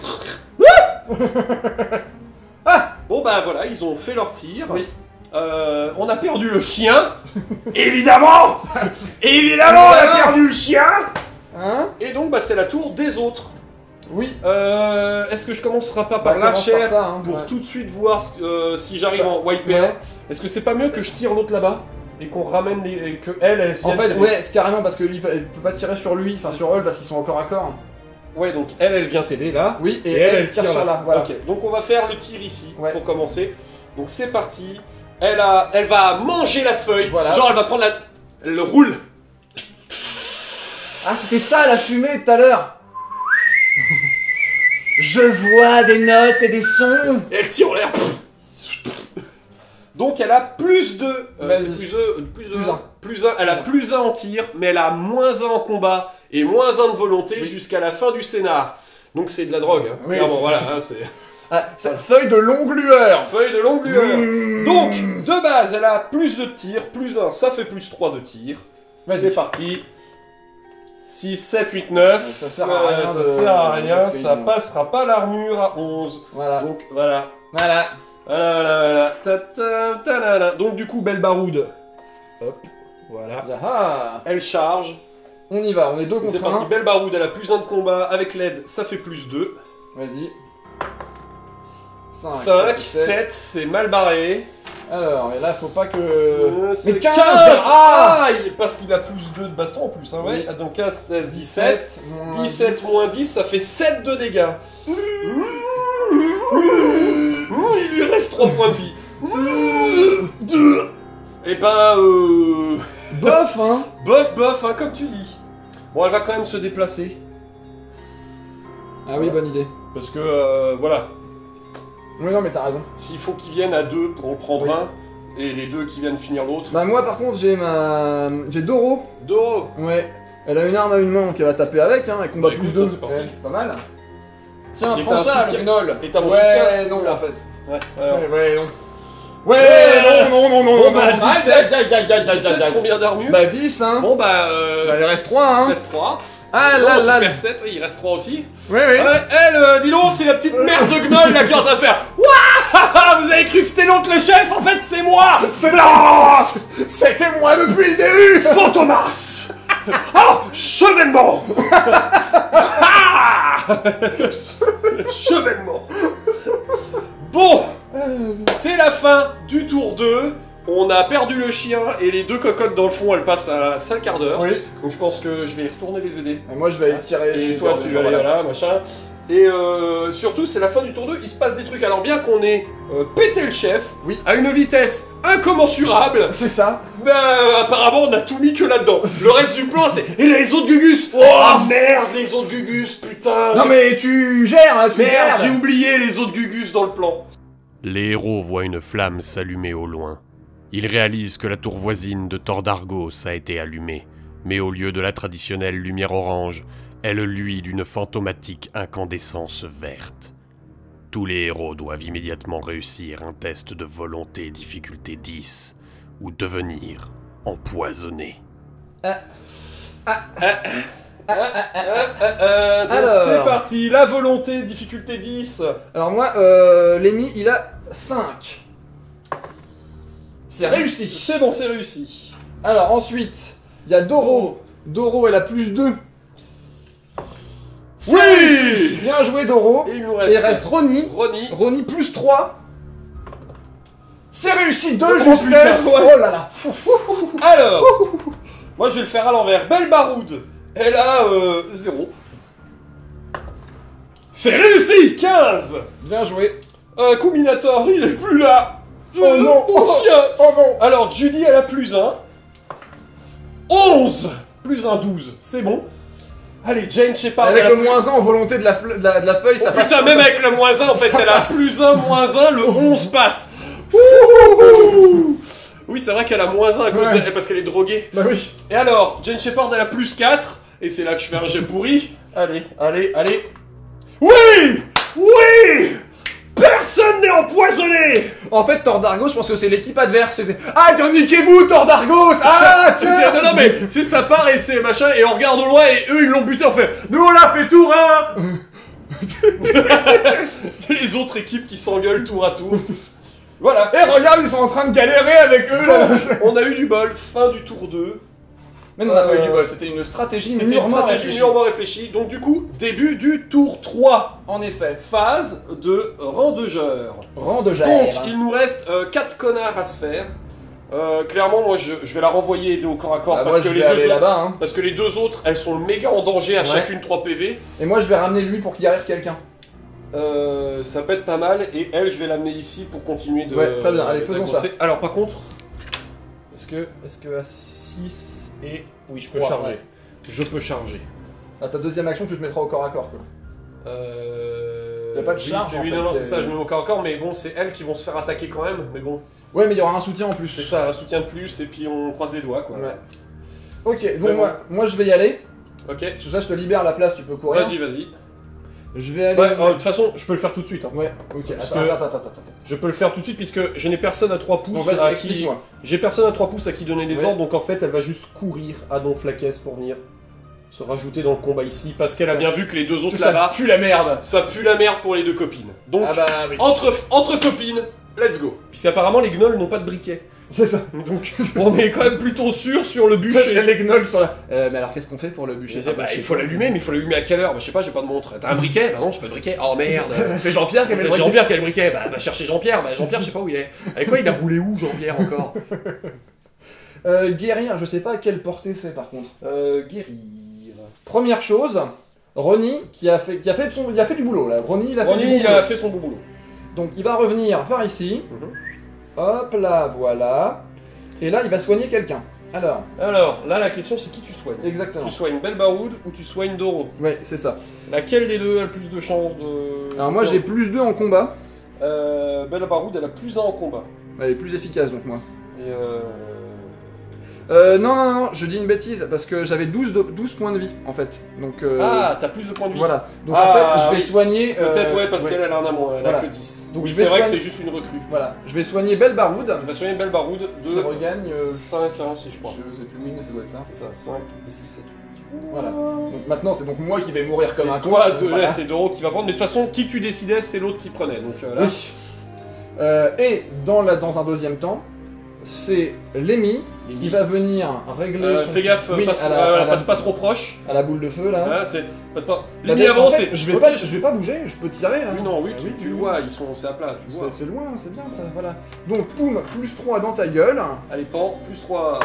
Bon bah voilà, ils ont fait leur tir. Oui. On a perdu le chien. Évidemment. Évidemment, on a perdu le chien. Hein? Et donc c'est la tour des autres. Oui. Est-ce que je commencerai pas par commence l'archer par ça, hein, pour ouais. tout de suite voir si j'arrive en wiper? Ouais. Est-ce que c'est pas mieux que je tire l'autre là-bas et qu'on ramène les que elle En vienne fait, tirer? ouais, c'est carrément parce que lui, elle peut pas tirer sur lui, enfin C'est sur eux parce qu'ils sont au corps à corps. Ouais, donc elle vient t'aider là. Oui, et, Et elle tire sur là. Voilà. Ok, donc on va faire le tir ici Ouais. pour commencer. Donc c'est parti. Elle va manger la feuille. Voilà. Genre elle va prendre elle le roule. Ah, c'était ça la fumée tout à l'heure. Je vois des notes et des sons. Et elle tire en l'air. Donc elle a plus 2. Vas-y. C'est plus 2. Plus un. Plus 1. Elle a plus 1 en tir, mais elle a moins 1 en combat et moins 1 de volonté jusqu'à la fin du scénar. Donc c'est de la drogue. Hein. Oui, Clairement, c'est- voilà. Hein, c'est Ah, c'est une feuille de longue lueur. feuille de longue lueur. Mmh. Donc, de base, elle a plus de tir, plus 1, ça fait plus 3 de tir. Vas-y. C'est parti. 6, 7, 8, 9. Ça sert à rien Ça de- sert à rien, parce qu'ils ça ont- passera pas l'armure à 11. Voilà. Donc, voilà. Voilà. Voilà. Ta-ta-ta-la-la. Donc, du coup, Belle Baroude. Hop, voilà. Ah, Elle charge. on y va, on est 2 C'est contre parti. 1. Belle Baroude, elle a plus 1 de combat. Avec l'aide, ça fait plus 2. Vas-y. 5, 7, c'est mal barré. Alors, et là, faut pas que... C'est Mais 15. 15. Ah Aïe, parce qu'il a plus 2 de baston en plus, hein, ouais. Oui. Donc 15, 16, 17. moins 17 10. moins 10, ça fait 7 de dégâts. Il lui reste 3 points de vie. Et ben, Bof, hein. bof, hein, comme tu dis. Bon, elle va quand même se déplacer. Ah oui, bonne idée. Parce que, voilà. Oui, non, mais t'as raison. S'il faut qu'ils viennent à 2 pour en prendre Oui. un, et les 2 qui viennent finir l'autre. Bah, moi, par contre, j'ai Doro. Doro. Ouais. Elle a une arme à une main, donc elle va taper avec, hein. Elle combat Bah, plus écoute, 2. ça, c'est parti. Pas mal. Tiens, Et prends t'as un ça, soutien. le gnoll. Et t'as mon ouais, soutien. non, Oula. en fait. Ouais, Ouais, non. Ouais, non, Bon, bah, non. 17. Aïe, aïe, aïe, aïe, aïe, 17, aïe, aïe. combien d'armure? Bah, 10, hein. Bon, bah, Bah, il reste 3, hein. il reste 3. Ah Non, là tu là. perds 7, oui, il reste 3 aussi. Oui, oui. Elle, dis donc, c'est la petite merde de Gnoll là qui est en train de faire. Ouah. Vous avez cru que c'était l'autre le chef? En fait, c'est moi. C'est blanc. C'était moi depuis le début. Fantomas. Ah, chevènement. Ah. Chevènement. Bon, c'est la fin du tour 2. On a perdu le chien et les 2 cocottes dans le fond, elles passent à 5 quarts d'heure. Oui. Donc je pense que je vais y retourner les aider. Et moi, je vais aller tirer. Et toi, tu vas aller là, machin. Et surtout, c'est la fin du tour 2, il se passe des trucs. Alors bien qu'on ait pété le chef, Oui. à une vitesse incommensurable, C'est ça. bah apparemment on a tout mis que là-dedans. Le reste du plan, c'est... Et les autres Gugus. Oh. Ah merde, les autres Gugus, putain. Non, mais tu gères, hein, tu Merde, gères. j'ai oublié les autres Gugus dans le plan. Les héros voient une flamme s'allumer au loin. Ils réalisent que la tour voisine de Tordargos a été allumée, mais au lieu de la traditionnelle lumière orange, elle luit d'une fantomatique incandescence verte. Tous les héros doivent immédiatement réussir un test de volonté difficulté 10, ou devenir empoisonnés. Donc Alors. c'est parti, la volonté, difficulté 10. Alors moi, Lémi, il a 5. C'est réussi. C'est bon, c'est réussi. Alors ensuite, il y a Doro. Doro, elle a plus 2. Oui. Bien joué, Doro. Et il nous Et reste... il reste Ronnie. Ronnie. Ronnie plus 3. C'est réussi, 2 Oh, justesse. putain, ouais. Oh là là. Alors, moi je vais le faire à l'envers. Belle Baroude, elle a 0. C'est réussi. 15. Bien joué. Kuminator, il est plus là. Oh non. Mon chien. Oh non. Alors, Judy, elle a plus 1. 11. Plus 1, 12. C'est bon. Allez, Jane Shepard. Avec elle a le plus- moins 1 en volonté de la feuille, Oh, ça passe. putain, comme même ça. avec le moins 1, en fait, Ça elle a passe. plus 1, moins 1, le 11 passe. Ouh. Oui, c'est vrai qu'elle a moins 1 à cause Ouais. parce qu'elle est droguée. Bah oui. Et alors, Jane Shepard, elle a plus 4, et c'est là que je fais un jet pourri. Allez, allez, allez. Oui. Oui. Personne n'est empoisonné. En fait, Tordargos, je pense que c'est l'équipe adverse. C'était ah, tiens, niquez-vous, Tordargos. Ah, tiens. Non, non, mais c'est sa part et c'est machin, et on regarde au loin, et eux, ils l'ont buté, on fait « Nous, on l'a fait tour, hein !» Les autres équipes qui s'engueulent tour à tour. Voilà. Eh, regarde, ils sont en train de galérer avec eux, là. On a eu du bol, fin du tour 2. Mais non, on a pas eu du bol, c'était une stratégie C'était une mûrement stratégie réfléchie. mûrement réfléchie. Donc du coup, début du tour 3. En effet. Phase de randegeur. Rang de Donc, gère. il nous reste 4 connards à se faire. Clairement, moi, je vais la renvoyer aider au corps à corps Ah, parce, moi, que je les vais aller deux autres, là-bas, hein. parce que les deux autres, elles sont méga en danger à Ouais. chacune 3 PV. Et moi, je vais ramener lui pour qu'il arrive quelqu'un. Ça peut être pas mal. Et elle, je vais l'amener ici pour continuer de... Ouais, très bien. Allez, faisons d'avancer. Alors, par contre, est-ce que à 6 et... Oui, je peux Ouais, charger. ouais. Je peux charger. À ta deuxième action, tu te mettras au corps à corps, quoi. Y a pas de oui, charge, c'est en oui, fait, non, c'est c'est- ça, je me mets au corps à corps, mais bon, c'est elles qui vont se faire attaquer quand même, mais bon, Ouais, mais il y aura un soutien en plus. c'est ça, un soutien de plus, et puis on croise les doigts, quoi. Ouais. Ok, donc Mais bon. moi, je vais y aller. Ok, Parce que ça, je te libère la place, tu peux courir. vas-y, vas-y. Je vais aller. Ouais, de toute façon, je peux le faire tout de suite, hein. Ouais, ok. Parce Attends, que- attends. Je peux le faire tout de suite, puisque je n'ai personne à 3 pouces Bon, vas-y, à qui... explique-moi. J'ai personne à 3 pouces à qui donner les Ouais. ordres, donc en fait, elle va juste courir à Donflaquès pour venir se rajouter dans le combat ici, parce qu'elle a bien vu que les deux Tout autres ça là-bas, pue la merde. ça pue la merde pour les deux copines. Donc, Ah bah oui. entre copines, let's go. Puisqu'apparemment, les gnolls n'ont pas de briquet. C'est ça. Donc, on est quand même plutôt sûr sur le bûcher. Les gnolls sont là. Mais alors, qu'est-ce qu'on fait pour le bûcher? Bah, il faut l'allumer, mais il faut l'allumer à quelle heure? Bah, je sais pas, j'ai pas de montre. T'as un briquet? Bah non, j'ai pas de briquet. Oh merde. C'est Jean-Pierre qui avait le C'est briquet. Jean-Pierre qui a le briquet. Bah, va chercher Jean-Pierre. Bah, Jean-Pierre, je sais pas où il est. Avec quoi il a roulé où, Jean-Pierre, encore? Guérir, je sais pas à quelle portée c'est par contre. Guérir. Première chose, Ronnie qui a fait du boulot là. Ronnie, il a fait du Ronnie, il boulot. a fait son bon boulot. Donc il va revenir par ici. Hop là, voilà. Et là, il va soigner quelqu'un. Alors, là, la question, c'est qui tu soignes. exactement. Tu soignes Belbaroud ou tu soignes Doro? Ouais, c'est ça. Laquelle des deux a le plus de chances de... Alors moi, j'ai plus 2 en combat. Belbaroud, elle a plus 1 en combat. Elle est plus efficace, donc moi. Et Non, je dis une bêtise, parce que j'avais 12 points de vie, en fait. Donc, Ah, t'as plus de points de vie. voilà. Donc Ah, en fait, je vais oui. soigner... Peut-être, ouais, parce qu'elle a un amant, elle a Voilà. que 10. Donc, Oui, je vais c'est vrai que soigner- c'est juste une recrue. Voilà, je vais soigner Belbaroud, Tu vas soigner Belbaroud qui de regagne... 5, hein, si je crois. Je sais plus, mais ça doit être ça. C'est ça, 5 et 6, 7, 8. Voilà. Donc maintenant, c'est donc moi qui vais mourir comme un C'est con. toi, Voilà. là, c'est Doro qui va prendre. Mais de toute façon, qui tu décidais, c'est l'autre qui prenait. Donc là. Oui. Et dans un deuxième temps, c'est Lémi qui va venir régler son... Fais gaffe, Oui, passe, à la- passe pas trop proche. à la boule de feu, là. Là, tu sais, passe pas. Bah, Lémi en avance fait, et. je Ok, vais pas bouger, je peux tirer, là. Oui, non, oui, Ah tu le vois, ils sont, c'est à plat, tu vois. C'est loin, c'est bien ça, voilà. Donc, poum, plus 3 dans ta gueule. Allez, pan, plus 3.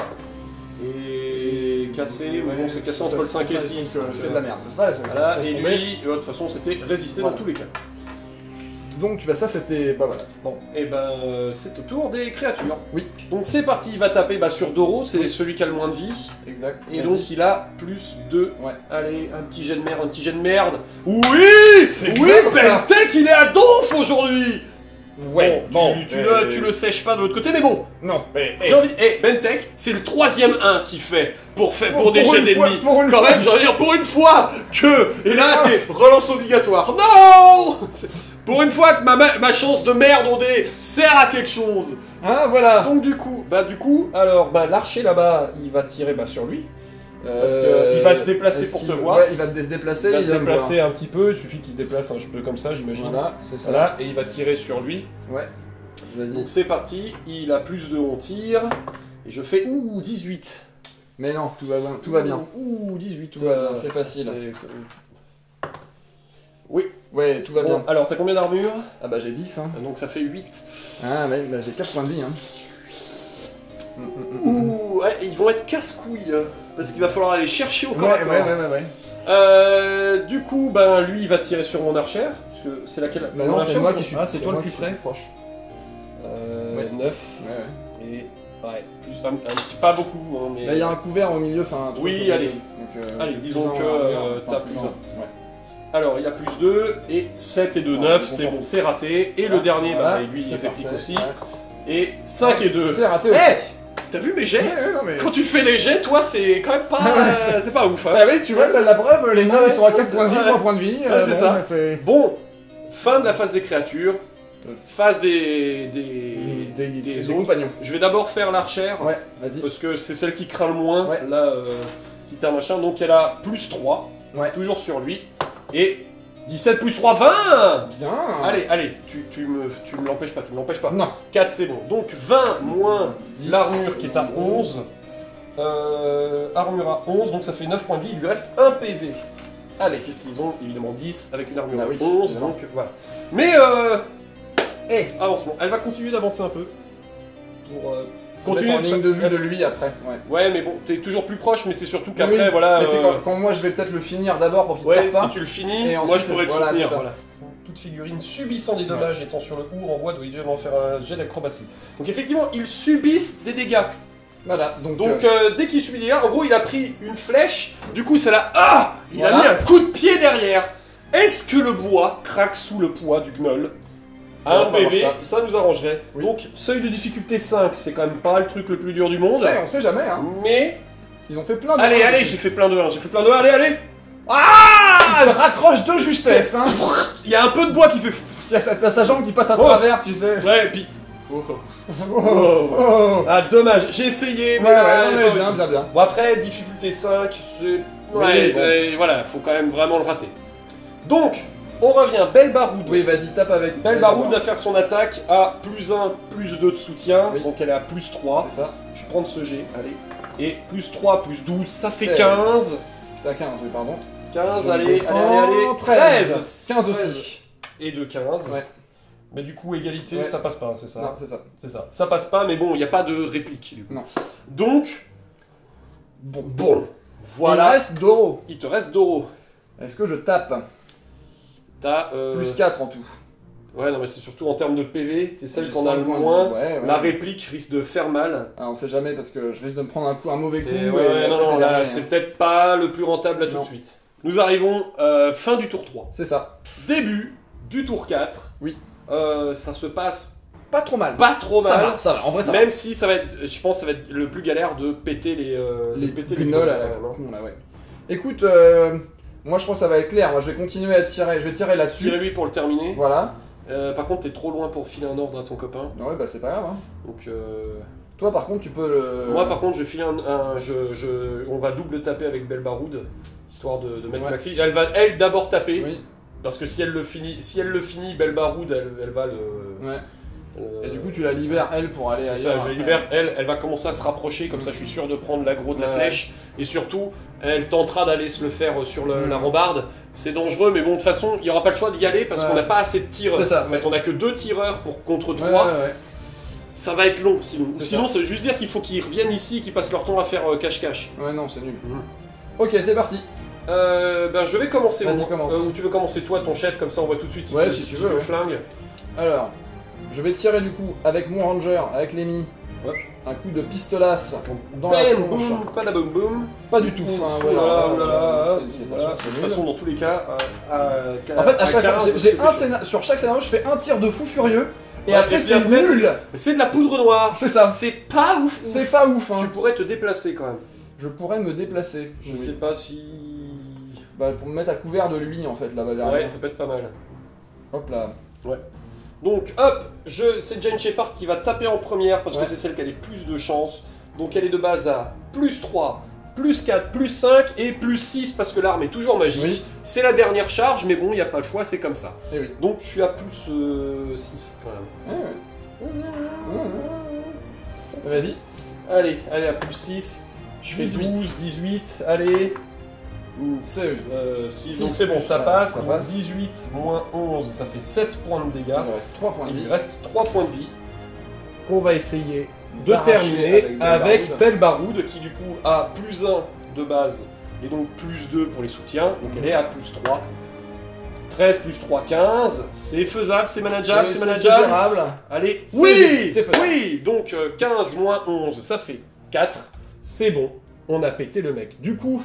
Et cassé, mais bon, c'est cassé entre le 5 et 6. C'est de la merde. Voilà, Voilà, laisse et tomber. lui, de toute façon, c'était résister Voilà. dans tous les cas. Donc, bah, ça c'était. Bah voilà. Bon, et ben, c'est au tour des créatures. Oui. Donc c'est parti, il va taper sur Doro, c'est celui qui a le moins de vie. Exact. Et Vas-y. donc il a plus 2. Ouais. Allez, un petit jet de merde, un petit jet de merde. Oui. C'est Oui, bien, ça. Bentec, il est à donf aujourd'hui. Ouais, Bon, tu le sèches pas de l'autre côté, mais bon. Non, mais. J'ai envie. Bentec, c'est le 3ème 1 qu'il fait pour des pour jets une fois- d'ennemis. pour une Quand fois. même, j'ai envie de dire pour une fois que. Et là, Ah, t'es relance obligatoire. Non. Pour une fois que ma chance de merde au dé sert à quelque chose. Ah, voilà. Donc du coup, alors l'archer là-bas, il va tirer sur lui. Parce qu'il va se déplacer est-ce pour te qu'il- voir. Ouais, il va se déplacer. Il va se me déplacer un petit peu, il suffit qu'il se déplace un peu comme ça, j'imagine. voir. Voilà, c'est ça. Voilà, et il va tirer sur lui. Ouais. Vas-y. Donc c'est parti, il a plus de on tire. Et je fais 18. Mais non, tout va bien. Tout va bien. 18, Tout va bien, c'est facile. Oui. Ouais, tout va Bon, bien. alors t'as combien d'armure? Ah bah j'ai 10, hein. Donc ça fait 8. Ah ouais, bah j'ai 4 points de vie, hein. Ouh, ouais, ils vont être casse-couilles. Parce qu'il va falloir aller chercher au corps à corps. Ouais. Du coup, lui, il va tirer sur mon archer. Parce que c'est laquelle? Bah Mon non, archer c'est ou moi ton- qui suis. Ah, c'est toi le moi plus qui suis près. proche. 9. Ouais. Et. Ouais, plus un petit. Pas beaucoup, hein, mais. Là, il y a un couvert au milieu, enfin. un truc Oui, au milieu. allez. Donc, Allez, disons plus que, un, t'as enfin, plus un. un. Ouais. Alors, il a plus 2, et 7 et 2, 9, c'est bon, c'est raté. Et le dernier, Voilà, lui, il c'est réplique parfait. aussi. Ouais. Et 5 et 2. C'est raté Eh, aussi. t'as vu mes jets? Ouais, non, mais... Quand tu fais des jets, toi, c'est quand même pas. C'est pas ouf, hein. Ah oui, tu vois, t'as la preuve, les nains Ouais, ils sont à 4 c'est- points de vie, ouais. 3 points de vie. Ouais, c'est ça. C'est... Bon, fin de la phase des créatures. Phase des Des autres. compagnons. Je vais d'abord faire l'archère. Ouais, vas-y. Parce que c'est celle qui craint le moins, Ouais. là, qui t'a machin. Donc elle a plus 3, Ouais. toujours sur lui. Et 17 plus 3, 20. Bien. Allez, tu me l'empêches pas, tu me l'empêches pas. Non. 4 c'est bon. Donc 20 moins 10, l'armure qui est à 11. Armure à 11, donc ça fait 9 points de vie, il lui reste 1 PV. Allez. Puisqu'ils ont évidemment 10 avec une armure Bah à oui, 11, évidemment. donc voilà. Mais Eh. avancement. Elle va continuer d'avancer un peu. Pour Continuer en ligne de vue Parce- de lui après. Ouais. Ouais, mais bon, t'es toujours plus proche, mais c'est surtout qu'après, Oui, voilà. Mais c'est quand moi je vais peut-être le finir d'abord pour qu'il te Ouais, serve pas. si tu le finis, Et moi ensuite, je pourrais te voilà, soutenir. c'est ça. Voilà. Toute figurine subissant des dommages étant sur le coup renvoie doit évidemment faire un jet d'acrobatie. Donc effectivement, ils subissent des dégâts. Voilà, donc. Donc dès qu'il subit des dégâts, en gros, il a pris une flèche, du coup, ça l'a. Ah, il a Voilà. mis un coup de pied derrière. Est-ce que le bois craque sous le poids du gnoll? À On un va PV, voir ça nous arrangerait. Oui. Donc, seuil de difficulté 5, c'est quand même pas le truc le plus dur du monde. Ouais, on sait jamais, hein. Mais. Ils ont fait plein de. Allez, j'ai fait plein de 1, allez. Ah, Il se raccroche de justesse, hein. il y a un peu de bois qui fait. Il y a sa jambe qui passe à Oh. travers, tu sais. Ouais, et puis. Oh. Ah, dommage, j'ai essayé, mais Ouais, là, ouais, non, mais pas bien, réussi. bien, bien. Bon, après, difficulté 5, c'est. Ouais, Oui, bon. voilà, faut quand même vraiment le rater. Donc, on revient, Belbaroud. Oui, vas-y, tape avec. Belbaroud va faire son attaque à plus 1, plus 2 de soutien, Oui. donc elle est à plus 3. C'est ça. Je vais prendre ce G, allez. Et plus 3, plus 12, ça fait 16. 15. C'est à 15, oui, pardon. 15, Je allez, défends. allez. 13. 15 aussi. Et de 15. Ouais. Mais du coup, égalité, Ouais. ça passe pas, c'est ça. Non, c'est ça. C'est ça. Ça passe pas, mais bon, il n'y a pas de réplique. Du coup. Non. Donc, bon, Il me voilà. reste Doro. Il te reste Doro. Est-ce que je tape T'as Plus 4 en tout. Ouais, non, mais c'est surtout en termes de PV, t'es celle J'ai qu'on a 5 le points de moins. vie. Ouais, ouais. La réplique risque de faire mal. Ah, on sait jamais parce que je risque de me prendre un mauvais coup. C'est et ouais, après, non, c'est là, terminé, c'est hein. peut-être pas le plus rentable là tout Non. de suite. Nous arrivons fin du tour 3. C'est ça. Début du tour 4. Oui. Ça se passe Pas trop mal. pas trop mal. Ça va. En vrai, ça Même si ça va être, je pense que ça va être le plus galère de péter les péter les gunnols, gunnols à la quand même, hein. con, là, ouais. Écoute, moi je pense que ça va être clair. Moi je vais continuer à tirer. Je vais tirer là-dessus. Tirez lui pour le terminer. Voilà. Par contre, t'es trop loin pour filer un ordre à ton copain. Ouais, bah c'est pas grave. Hein. Donc, Toi par contre, tu peux le. moi, par contre, je vais filer on va double taper avec Belle Baroud, histoire de mettre Ouais. Maxi. Elle va, elle, d'abord taper. Oui. Parce que si elle le finit, Belle Baroud, elle va le. Ouais. Et du coup, tu la libères elle pour aller c'est ailleurs. ça, je la après. libère. Elle va commencer à se rapprocher, comme ça je suis sûr de prendre l'aggro de la Ouais. flèche. Et surtout, elle tentera d'aller se le faire sur Mm. la rambarde. C'est dangereux, mais bon, de toute façon, il n'y aura pas le choix d'y aller parce Ouais. qu'on n'a pas assez de tireurs. C'est ça, En fait, ouais. on n'a que 2 tireurs contre Ouais, 3. ouais. Ça va être long sinon. C'est Sinon, ça veut juste dire qu'il faut qu'ils reviennent ici, qu'ils passent leur temps à faire cache-cache. Ouais, non, c'est nul. Mhm. Ok, c'est parti. Ben, je vais commencer. Vas-y, moi. commence. Ou tu veux commencer toi, ton chef, comme ça on voit tout de suite si Ouais, tu, si tu si veux, tu le ouais. flingues. Alors, je vais tirer du coup avec mon ranger, avec Lémi, Hop. un coup de pistolasse dans la Bam, tronche. boum, pas la boum boum. Pas du tout. Hein, Oh ouais, là alors là, là, hop, c'est voilà. ça, De c'est toute nul. façon, dans tous les cas, En fait, à chaque fois, 15, j'ai c'est un chaud. sur chaque scénario, je fais un tir de fou furieux, et Ouais, après et puis c'est après, nul. C'est de la poudre noire. C'est ça. C'est pas ouf. C'est pas ouf. Hein. Tu pourrais te déplacer quand même. Je pourrais me déplacer. Je Oui. sais pas si. Bah, pour me mettre à couvert de lui en fait là-bas derrière. Ouais, ça peut être pas mal. Hop là. Donc, hop, c'est Jane Shepard qui va taper en première parce Ouais. que c'est celle qui a les plus de chance. Donc, elle est de base à plus 3, plus 4, plus 5 et plus 6 parce que l'arme est toujours magique. Oui. C'est la dernière charge, mais bon, il n'y a pas le choix, c'est comme ça. Eh oui. Donc, je suis à plus 6 quand même. Vas-y. Allez, à plus 6. Je fais 18. 12, 18, allez. C'est- 6, Six. donc c'est bon, ça Ouais, passe. ça Donc passe. 18 moins 11, ça fait 7 points de dégâts. Il me reste 3 points de Il vie. lui reste 3 points de vie qu'on va essayer de D'arracher terminer avec Belle Belle Baroud qui du coup a plus 1 de base et donc plus 2 pour les soutiens, donc elle est à plus 3. 13 plus 3, 15, c'est faisable, c'est manageable, c'est C'est manageable. gérable. Allez, C'est- oui, c'est faisable. oui, donc 15 moins 11, ça fait 4, c'est bon, on a pété le mec. Du coup,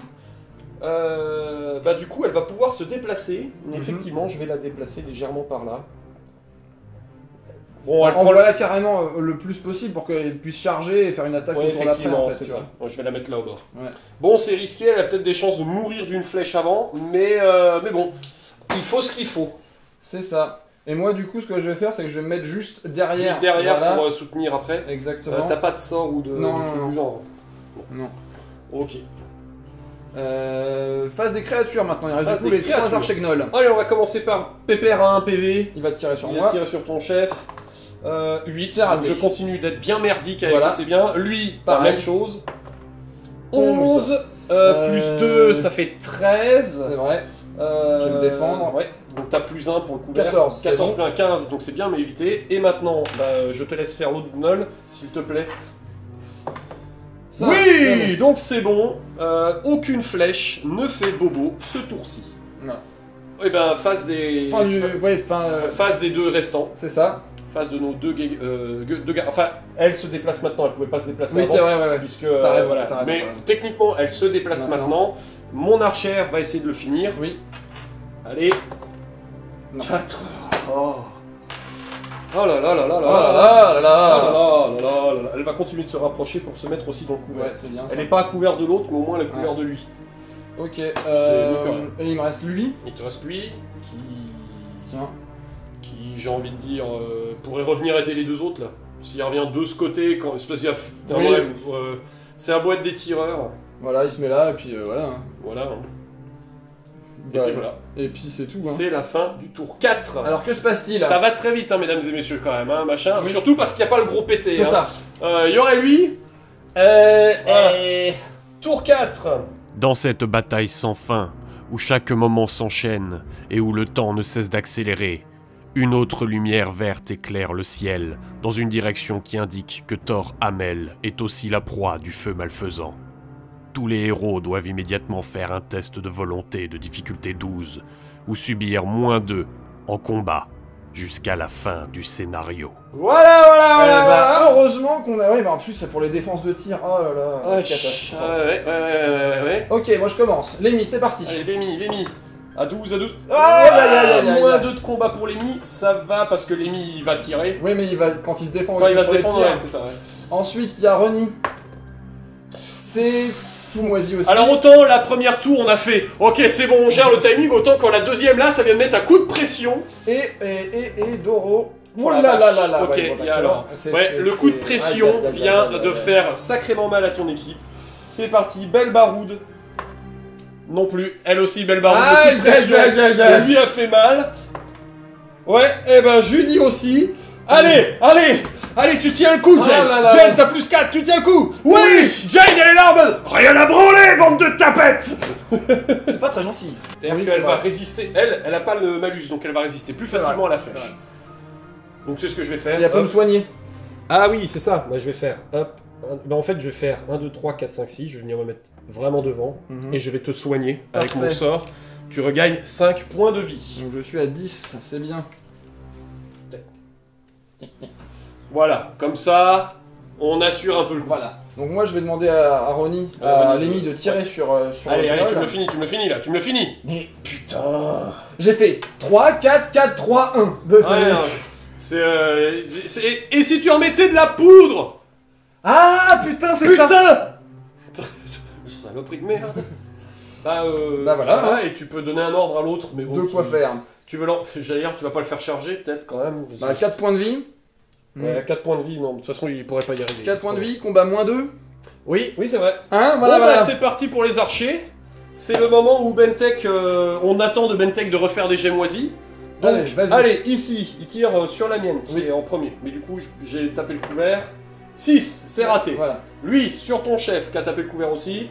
elle va pouvoir se déplacer. Effectivement, je vais la déplacer légèrement par là. Bon, elle prend le- Envoie-la carrément le plus possible pour qu'elle puisse charger et faire une attaque Ouais, autour d'après effectivement, en fait. c'est tu ça. vois. Bon, je vais la mettre là au bord. Ouais. Bon, c'est risqué, elle a peut-être des chances de mourir d'une flèche avant, mais bon, il faut ce qu'il faut. C'est ça. Et moi du coup ce que je vais faire c'est que je vais me mettre juste derrière. Juste derrière Voilà. pour soutenir après. Exactement. T'as pas de sort ou de Non, truc non, du genre. Non. Ok. Phase des créatures maintenant, il reste Phase du coup des les 3 créatures. archegnols. Allez, on va commencer par Pépère à 1 PV. Il va te tirer sur Il va moi. tirer sur ton chef. 8. C'est raté. Donc je continue d'être bien merdique avec Voilà. c'est bien. Lui, Pareil. la même chose. 11. Plus 2, ça fait 13. C'est vrai. Je vais me défendre. Ouais, donc t'as plus 1 pour le couvert. 14, c'est 14 bon. plus 1, 15, donc c'est bien, mais évité. Et maintenant, je te laisse faire l'autre null, s'il te plaît. Ça, oui, c'est donc c'est bon. Aucune flèche ne fait bobo ce tour-ci. bon. Et ben, phase des. Fin du... Ouais, fin... Phase des 2 restants. c'est ça. Phase de nos deux gars. Enfin, elle se déplace maintenant, elle pouvait pas se déplacer Oui avant. c'est vrai, ouais. Puisque, T'as raison, voilà. t'as raison, Mais t'as raison. techniquement, elle se déplace maintenant. Mon archère va essayer de le finir. Oui. Allez. Non. 4. Oh. Oh là là là là là Oh là là là là là. là là là là. Elle va continuer de se rapprocher pour se mettre aussi dans le couvert. Ouais, c'est bien ça. Elle n'est pas à couvert de l'autre, mais au moins elle est à couvert de lui. Ok, mieux quand même. et il me reste lui. Il te reste lui, Tiens. qui j'ai envie de dire, pourrait revenir aider les deux autres là. S'il revient de ce côté, quand... c'est parce qu'il y a- Oui. ouais, c'est un boîte des tireurs. Voilà, il se met là et puis voilà. Hein. Voilà. hein. Et Bah, puis voilà. Et puis c'est tout. Hein. C'est la fin du tour 4. Alors que se passe-t-il? Ça va très vite, hein, mesdames et messieurs, quand même, hein, machin. Oui. Surtout parce qu'il n'y a pas le gros pété. C'est hein. ça. Il y aurait lui. Voilà. Tour 4. Dans cette bataille sans fin, où chaque moment s'enchaîne et où le temps ne cesse d'accélérer, une autre lumière verte éclaire le ciel, dans une direction qui indique que Thor Hamel est aussi la proie du feu malfaisant. Tous les héros doivent immédiatement faire un test de volonté de difficulté 12, ou subir -2 en combat, jusqu'à la fin du scénario. Voilà. Heureusement qu'on a... Ouais, mais en plus, c'est pour les défenses de tir. Oh là là, Ouais. catastrophe. Ouais. Ok, moi je commence. Lémi, c'est parti. Allez, Lémi. À 12. Aïe. Moins 2 de combat pour Lémi, ça va parce que Lémi il va tirer. Oui, mais quand il se défend... Quand il va se sur les défendre, tirs. ouais, c'est ça, ouais. Ensuite, il y a Reni. C'est tout moisi aussi. Alors autant la première tour on a fait ok c'est bon on gère le timing, autant quand la deuxième là ça vient de mettre un coup de pression. Et Doro. Oh la là vache. là là. Ok, ouais, bon, et d'accord. alors le coup de pression vient de faire sacrément mal à ton équipe. C'est parti, Belle Baroude. Non plus, elle aussi Belle Baroude. Le coup de pression lui a fait mal. Ouais, et ben Judy aussi. Allez, tu tiens le coup, Jane. Jane, t'as plus 4, tu tiens le coup. Oui, Jane, elle est là en mode rien à branler, bande de tapettes. C'est pas très gentil. C'est-à-dire qu'elle va résister. Elle a pas le malus, donc elle va résister plus facilement à la flèche. Donc c'est ce que je vais faire. Et elle peut me soigner. Ah oui, c'est ça. Moi, je vais faire. Hop. Bah, en fait, je vais faire 1, 2, 3, 4, 5, 6. Je vais venir me mettre vraiment devant. Et je vais te soigner avec mon sort. Tu regagnes 5 points de vie. Donc je suis à 10, c'est bien. Voilà, comme ça, on assure un peu le coup. Voilà. Donc moi je vais demander à Roni, à Lémi de tirer sur Allez, le tu bol. me le finis là, tu me le finis. Mais Putain. j'ai fait 3, 4, 4, 3, 1. Et si tu en mettais de la poudre? Ah putain, c'est ça. Putain. Saloperie de merde. Bah voilà. Et tu peux donner un ordre à l'autre, mais bon. De quoi faire. Tu veux j'allais dire, tu vas pas le faire charger, peut-être quand même. Bah 4 points de vie. Ouais, 4 points de vie, non, de toute façon il pourrait pas y arriver. 4 points de vie, combat moins 2. Oui, c'est vrai. Hein, Bon, voilà. bah, c'est parti pour les archers. C'est le moment où Bentek, on attend de Bentek de refaire des jets moisis. Donc, Allez, vas-y. allez, ici, il tire sur la mienne, qui est en premier. Mais du coup, j'ai tapé le couvert. 6, c'est raté. Voilà. Lui, sur ton chef, qui a tapé le couvert aussi.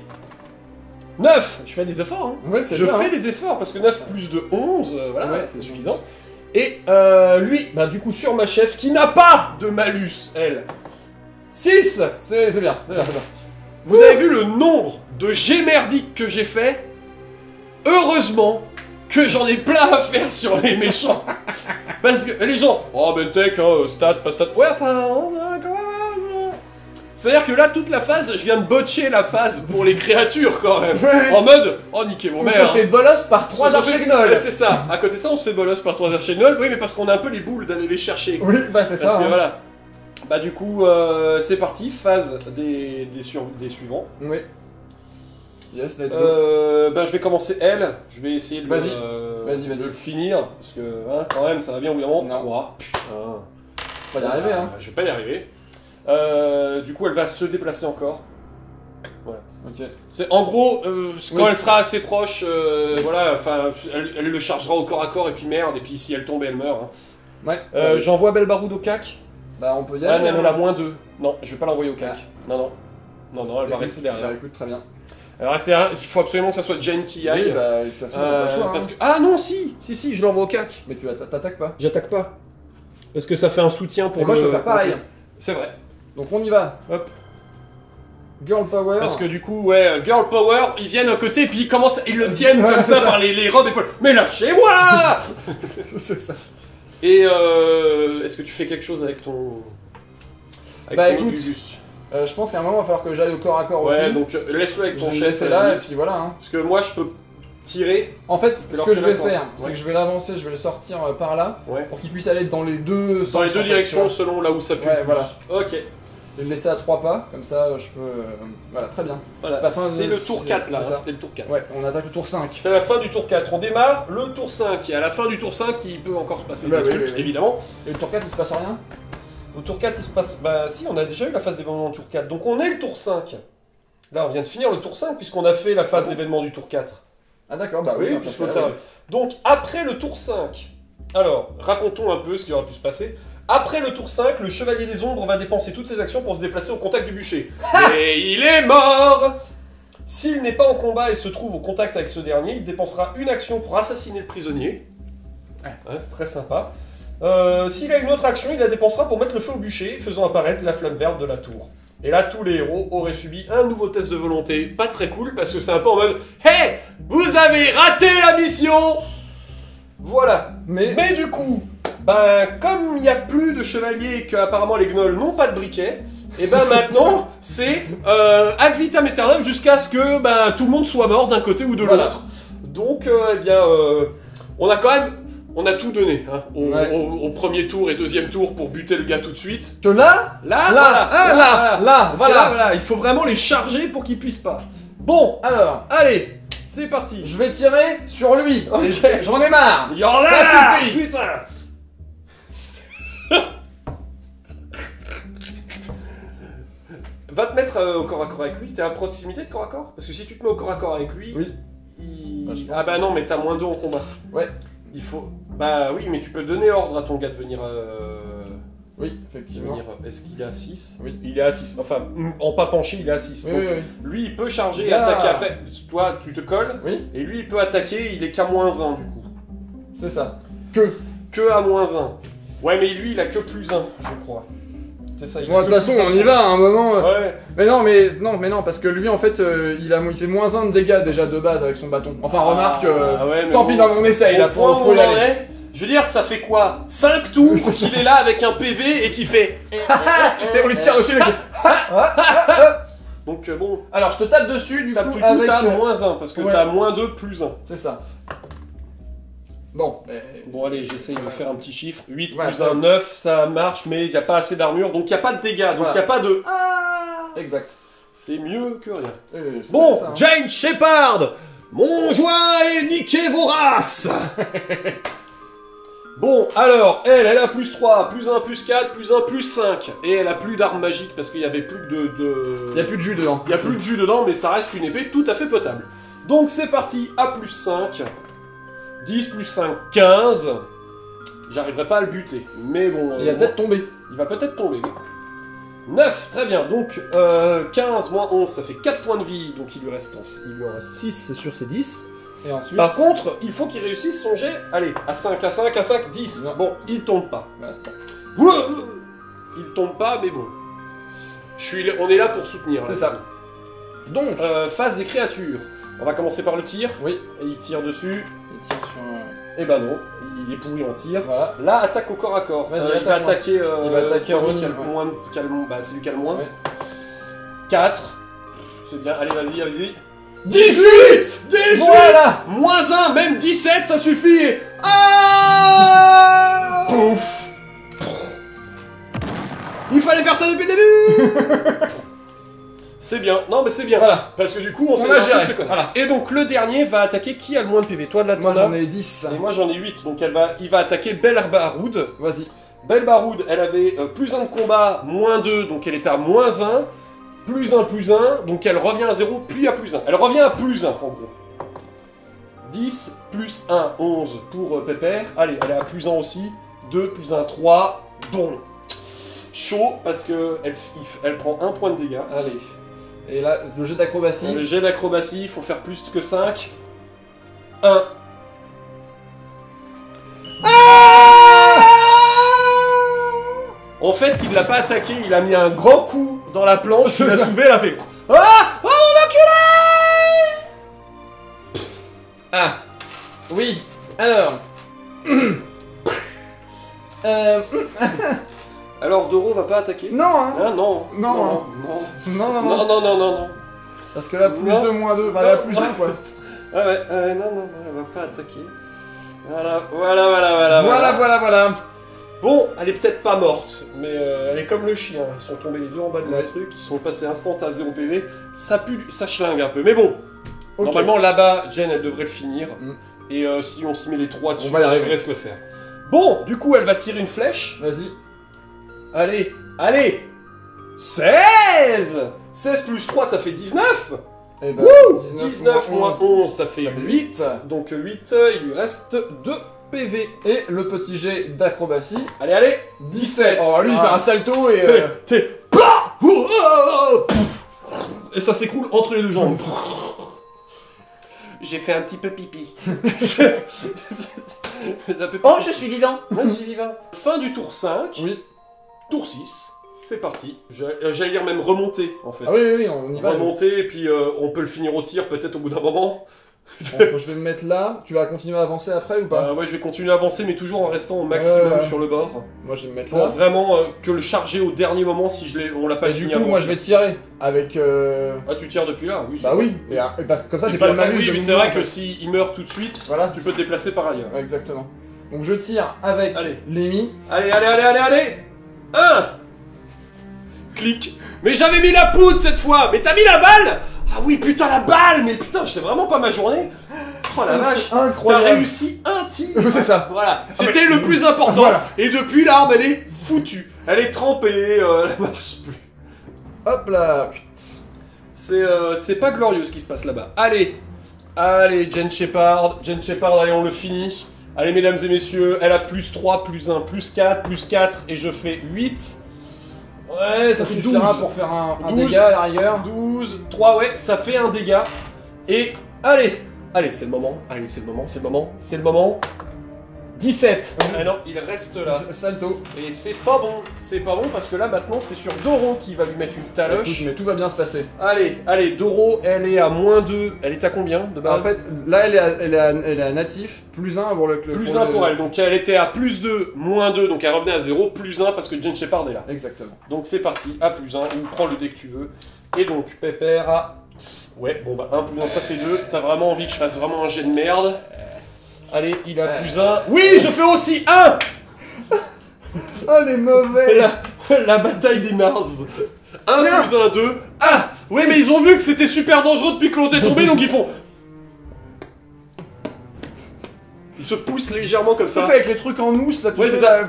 9, je fais des efforts, hein. Ouais, c'est Je bien, fais hein. des efforts, parce que 9 plus de 11, voilà, Ouais, c'est suffisant. Et lui, bah du coup, sur ma chef, qui n'a pas de malus, elle. 6. C'est bien. Vous avez vu le nombre de jets merdiques que j'ai fait? Heureusement que j'en ai plein à faire sur les méchants. Parce que les gens, oh Bentek, hein, stat, pas stat. Ouais, enfin, c'est-à-dire que là, toute la phase, je viens de botcher la phase pour les créatures quand même. Ouais. En mode, oh niquez mon On mère. se fait bolos par 3 archegnols. Ouais, c'est ça. À côté de ça, on se fait bolos par 3 archegnols. Oui, mais parce qu'on a un peu les boules d'aller les chercher. Oui, bah c'est Parce ça. que Hein. voilà. Bah du coup, c'est parti, phase des suivants. Oui. Yes, let's go. Bah je vais commencer elle, je vais essayer de, Vas-y. de le finir, parce que hein, quand même ça va bien au bout d'un moment. Non. 3, putain. Pas y arriver, hein. Je vais pas y arriver. Du coup elle va se déplacer encore. Voilà. Ok. C'est en gros, quand Oui. elle sera assez proche, voilà, enfin, elle le chargera au corps à corps et puis merde, et puis si elle tombe elle meurt. Hein. Ouais. J'envoie Belle Baroude au cac. Bah on peut y Ah aller. non, elle hein. en a moins 2. Non, je vais pas l'envoyer au cac. Non, elle va rester derrière. Bah écoute, très bien. Elle va rester derrière. Il faut absolument que ça soit Jane qui y aille. Oui, bah de toute façon, on a pas le choix. parce Hein. que... Ah non, si, je l'envoie au cac. Mais tu t'attaques pas. J'attaque pas. Parce que ça fait un soutien pour Et moi je peux faire pareil. C'est vrai. Donc on y va. Hop. Girl power. Parce que du coup, ouais, girl power, ils viennent à côté et puis ils le tiennent Ouais, comme c'est ça ça. par les robes et poils. Mais lâchez-moi. c'est ça. Et est-ce que tu fais quelque chose avec ton... Bah, ton écoute, Ibus Je pense qu'à un moment il va falloir que j'aille au corps à corps aussi. Ouais, donc laisse-le avec Je ton vais le chef. laisser à la là et limite. puis voilà. Hein. Parce que moi, je peux tirer. En fait, ce Alors que que je là, vais quoi. faire, c'est Ouais. que je vais l'avancer, je vais le sortir par là Ouais. pour qu'il puisse aller dans les deux sens. Dans les deux en fait, directions tu selon là où ça pue. Ouais, le plus. voilà. Ok. Je vais le laisser à 3 pas, comme ça je peux. Voilà, très bien. Voilà. Pas fin C'est de- le tour 4 là, c'est hein, ça. c'était le tour 4. Ouais, on attaque le tour 5. C'est la fin du tour 4. On démarre le tour 5. Et à la fin du tour 5, il peut encore se passer Bah des oui, trucs, oui, oui. évidemment. Et le tour 4 il se passe rien? Au tour 4, il se passe. Bah, si, on a déjà eu la phase d'événement du tour 4. Donc, on est le tour 5. Là, on vient de finir le tour 5, puisqu'on a fait la phase d'événement du tour 4. Ah d'accord, bah oui. Oui, bah, puisque parce que ça là, va. Donc, après le tour 5. Alors, racontons un peu ce qui aurait pu se passer. Après le tour 5, le Chevalier des Ombres va dépenser toutes ses actions pour se déplacer au contact du bûcher. Et il est mort! S'il n'est pas en combat et se trouve au contact avec ce dernier, il dépensera une action pour assassiner le prisonnier. Ouais, c'est très sympa. S'il a une autre action, il la dépensera pour mettre le feu au bûcher, faisant apparaître la flamme verte de la tour. Et là, tous les héros auraient subi un nouveau test de volonté. Pas très cool, parce que c'est un peu en mode « Hey, vous avez raté la mission !» Voilà. Mais du coup, Ben, comme il n'y a plus de chevaliers et qu'apparemment les gnolls n'ont pas de briquet, et ben maintenant, c'est ad vitam aeternam jusqu'à ce que ben, tout le monde soit mort d'un côté ou de l'autre. Donc, eh bien, on a quand même... On a tout donné hein, au premier tour et deuxième tour pour buter le gars tout de suite. Que là, voilà. Il faut vraiment les charger pour qu'ils puissent pas. Bon, alors, allez, c'est parti. je vais tirer sur lui. Ok. J'en ai marre. Yola, Ça suffit. putain. Va te mettre au corps à corps avec lui. T'es à proximité de corps à corps? Parce que si tu te mets au corps à corps avec lui, Oui. Bah, je pense ah bah non, mais t'as moins 2 en combat. Ouais. Il faut... Bah oui, mais tu peux donner ordre à ton gars de venir... Oui, effectivement. Est-ce qu'il est à 6? Oui. Il est à 6. Enfin, en pas penché, il est à 6. Oui, Donc, oui. lui, il peut charger et Ah. attaquer après. Toi, tu te colles. Oui, Et lui, il peut attaquer, il est qu'à -1 du coup. c'est ça. Que à -1. Ouais, mais lui, il a que +1, je crois. C'est ça, il a Bon, de que toute façon, +1. on y va à un moment. Ouais. Mais non, parce que lui, en fait, il fait -1 de dégâts déjà de base avec son bâton. Enfin, remarque, Ah ouais, mais tant bon, pis, on essaye, au là, point faut où y on en aller. est, je veux dire, ça fait quoi 5 tours C'est ça. qu'il est là avec un PV et qui fait... On lui tire dessus, le Donc bon, Alors, je te tape dessus, du tape coup, tout avec... t'as -1, parce que ouais. t'as -2 +1. C'est ça. Bon, mais... Bon allez, j'essaye de faire un petit chiffre. 8 Ouais, plus ça- 1, 9, ça marche, mais il n'y a pas assez d'armure, donc il n'y a pas de dégâts, donc il Voilà. n'y a pas de... Exact. C'est mieux que rien. C'est Bon, ça, hein. Jane Shepard, mon joint est niqué vos races. Bon, alors, elle a +3, +1, +4, +1, +5. Et elle a plus d'armes magiques parce qu'il y avait plus de... Il y a plus de jus dedans. Il y a plus de jus dedans, mais ça reste une épée tout à fait potable. Donc c'est parti, à +5. 10 + 5, 15. J'arriverai pas à le buter, mais bon... Il va peut-être tomber. il va peut-être tomber. 9, très bien, donc 15 moins 11, ça fait 4 points de vie, donc il lui en reste 6 sur ses 10. Et ensuite... Par contre, il faut qu'il réussisse son jet, allez, à 5, à 5, à 5, 10. Non. Bon, il tombe pas. Voilà. Il tombe pas, mais bon. On est là pour soutenir. C'est là. ça. Donc... Phase des créatures. On va commencer par le tir. Oui. Et il tire dessus. Il tire sur... Eh ben non, il est pourri en tir. Voilà. Là, attaque au corps à corps. Vas-y, Il va attaquer... Il va attaquer Ronnie, Ronnie, c'est lui qui a le moins. Ouais. 4. C'est bien, allez, vas-y. 18 Voilà. Moins 1, même 17, ça suffit. Ah Pouf. Il fallait faire ça depuis le début. C'est bien, non mais c'est bien. Voilà. Parce que du coup, on s'est a lancé géré. de ce connard. Voilà. Et donc le dernier va attaquer qui a le moins de PV. Toi de la Moi, t'en as j'en ai 10. Et moi j'en ai 8, donc il va attaquer Belbaroud. Vas-y. Belbaroud, elle avait +1 de combat, -2, donc elle était à -1. +1, donc elle revient à 0, puis à +1. Elle revient à +1 en gros. 10 + 1, 11 pour Pépère. Allez, elle est à +1 aussi. 2 + 1, 3. Bon. Chaud, parce que elle prend 1 point de dégâts. Allez. Et là, le jet d'acrobatie. Le jet d'acrobatie, il faut faire plus que 5. 1. En fait, il l'a pas attaqué, il a mis un grand coup dans la planche, il l'a soulevé, il a fait... Ah Oh mon enculé Ah. Oui. Alors. Alors Doro va pas attaquer. Non, hein. Ah non. Non. Non. Non. Parce que là, +2, Non. -2, enfin là, +1 quoi. Ah ouais, non, elle va pas attaquer. Voilà. Voilà. Bon, elle est peut-être pas morte, mais elle est comme le chien. Ils sont tombés les deux en bas de la Ouais. truc, ils sont passés instant à 0 PV. Ça pue, ça schlingue un peu. Mais bon, Ok. normalement là-bas, Jen, elle devrait le finir. Mm. Et si on s'y met les 3 dessus, On va y elle arriver. devrait se le faire. Bon, du coup, elle va tirer une flèche. Vas-y. Allez 16 16 + 3, ça fait 19. Et bah, 19 moins 11, ça fait Ça fait 8. 8. Donc 8, il lui reste 2 PV. Et le petit jet d'acrobatie. Allez 17. Oh, lui, il Ah. fait un salto et. T'es... Pah Oh, oh, pouf. Et ça s'écroule entre les deux jambes. J'ai fait un petit peu pipi. Oh, je suis vivant. Vas-y, vivant. Fin du tour 5. Oui. Tour 6. C'est parti. J'allais dire même remonter, en fait. Ah oui, on y va. Remonter, et puis on peut le finir au tir, peut-être au bout d'un moment. Bon, je vais me mettre là. Tu vas continuer à avancer après ou pas? Ouais, je vais continuer à avancer, mais toujours en restant au maximum sur le bord. Moi, je vais me mettre Pour là. vraiment que le charger au dernier moment si on l'a pas Et fini du coup, avant. moi, je vais tirer avec. Ah, tu tires depuis là? Oui. Bah oui. Et parce que comme ça, Et j'ai puis pas le après, malus. oui, de mais c'est mouvement, vrai en que fait. s'il meurt tout de suite, Voilà. tu peux te déplacer par ailleurs. Ouais, exactement. Donc je tire avec Allez. Lémi. Allez, allez, allez, allez, allez 1 Clic. Mais j'avais mis la poudre cette fois. Mais t'as mis la balle? Ah oui, putain, la balle. Mais putain, c'est vraiment pas ma journée. Oh la vache. C'est incroyable. T'as réussi un tir. C'est ça. Voilà. mais- C'était le plus important. Voilà. Et depuis, l'arme, elle est foutue. Elle est trempée. Elle marche plus. Hop là. C'est pas glorieux ce qui se passe là-bas. Allez. Allez, Jen Shepard. Jen Shepard, allez, on le finit. Allez, mesdames et messieurs, elle a plus 3, plus 1, plus 4, et je fais 8. Ouais, ça fait 12. suffira pour faire un 12. dégât à la rigueur. 12, 3, ouais, ça fait un dégât. Et allez, allez, c'est le moment. Allez, c'est le moment, c'est le moment, c'est le moment. 17. Ah non, il reste là. Salto. Et c'est pas bon parce que là maintenant c'est sur Doro qui va lui mettre une Écoute, taloche. mais tout va bien se passer. Allez, allez, Doro, elle est à -2. Elle est à combien de base? En fait, là, elle est à natif, plus 1 pour le. Plus 1 pour elle, donc elle était à +2, -2, donc elle revenait à 0, +1 parce que Jen Shepard est là. Exactement. Donc c'est parti, à +1, ou prends le dé que tu veux. Et donc, Pépère a... Ouais, bon bah 1 + 1 ça fait 2, t'as vraiment envie que je fasse vraiment un jet de merde. Allez, il a +1. Oui, je fais aussi 1. Oh, les mauvais. La bataille des Mars. 1 Tiens. + 1, 2. Ah. Oui, mais ils ont vu que c'était super dangereux depuis que l'autre est tombé, donc ils font... Ils se poussent légèrement comme Ça, ça. c'est avec les trucs en mousse là, tu Ouais, sais, c'est ça. là.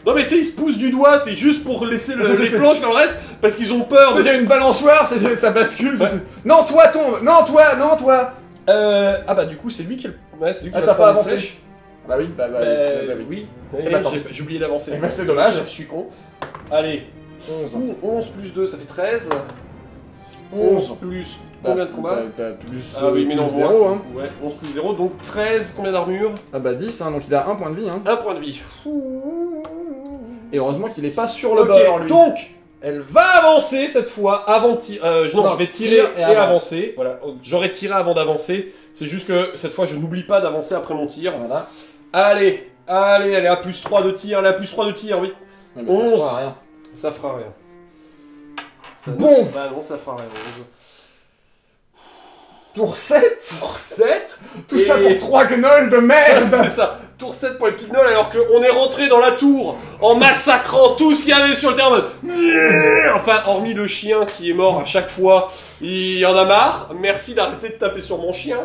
Non mais tu sais, ils se poussent du doigt, t'es juste pour laisser Je les sais. planches faire le reste, parce qu'ils ont peur. J'ai une balançoire, ça bascule. Ouais. Non, toi tombe. Non, toi. Ah bah du coup c'est lui qui... Ouais, c'est lui qui Ah, va t'as se pas prendre une avancé. flèche. Bah oui, bah oui. Oui, Eh bah, tant j'ai oublié d'avancer. Eh bah, c'est dommage. Je suis con. Allez, 11. 11 + 2 ça fait 13. 11. 11 plus combien de combats Plus. Ah oui, mais non, plus 0, hein. Ouais, 11 + 0, donc 13, combien d'armure? Ah bah 10, hein, donc il a 1 point de vie. Hein. 1 point de vie. Et heureusement qu'il est pas sur le Ok, bord, lui. donc, elle va avancer cette fois avant de tirer. Non, Non, je vais tirer tire et, et avance. avancer. Voilà, j'aurais tiré avant d'avancer. C'est juste que cette fois, je n'oublie pas d'avancer après mon tir. Voilà. Allez, allez, elle est à +3 de tir, elle est à +3 de tir, oui. Ouais, mais ça 11. fera rien. Ça fera rien. Ça Bon. Bah non, ça fera rien. 11. Tour 7. Tour 7. Tout ça pour 3 gnolls de merde. C'est ça, tour 7 pour les petits gnolls, alors qu'on est rentré dans la tour en massacrant tout ce qu'il y avait sur le terrain. Enfin, hormis le chien qui est mort à chaque fois, il y en a marre. Merci d'arrêter de taper sur mon chien.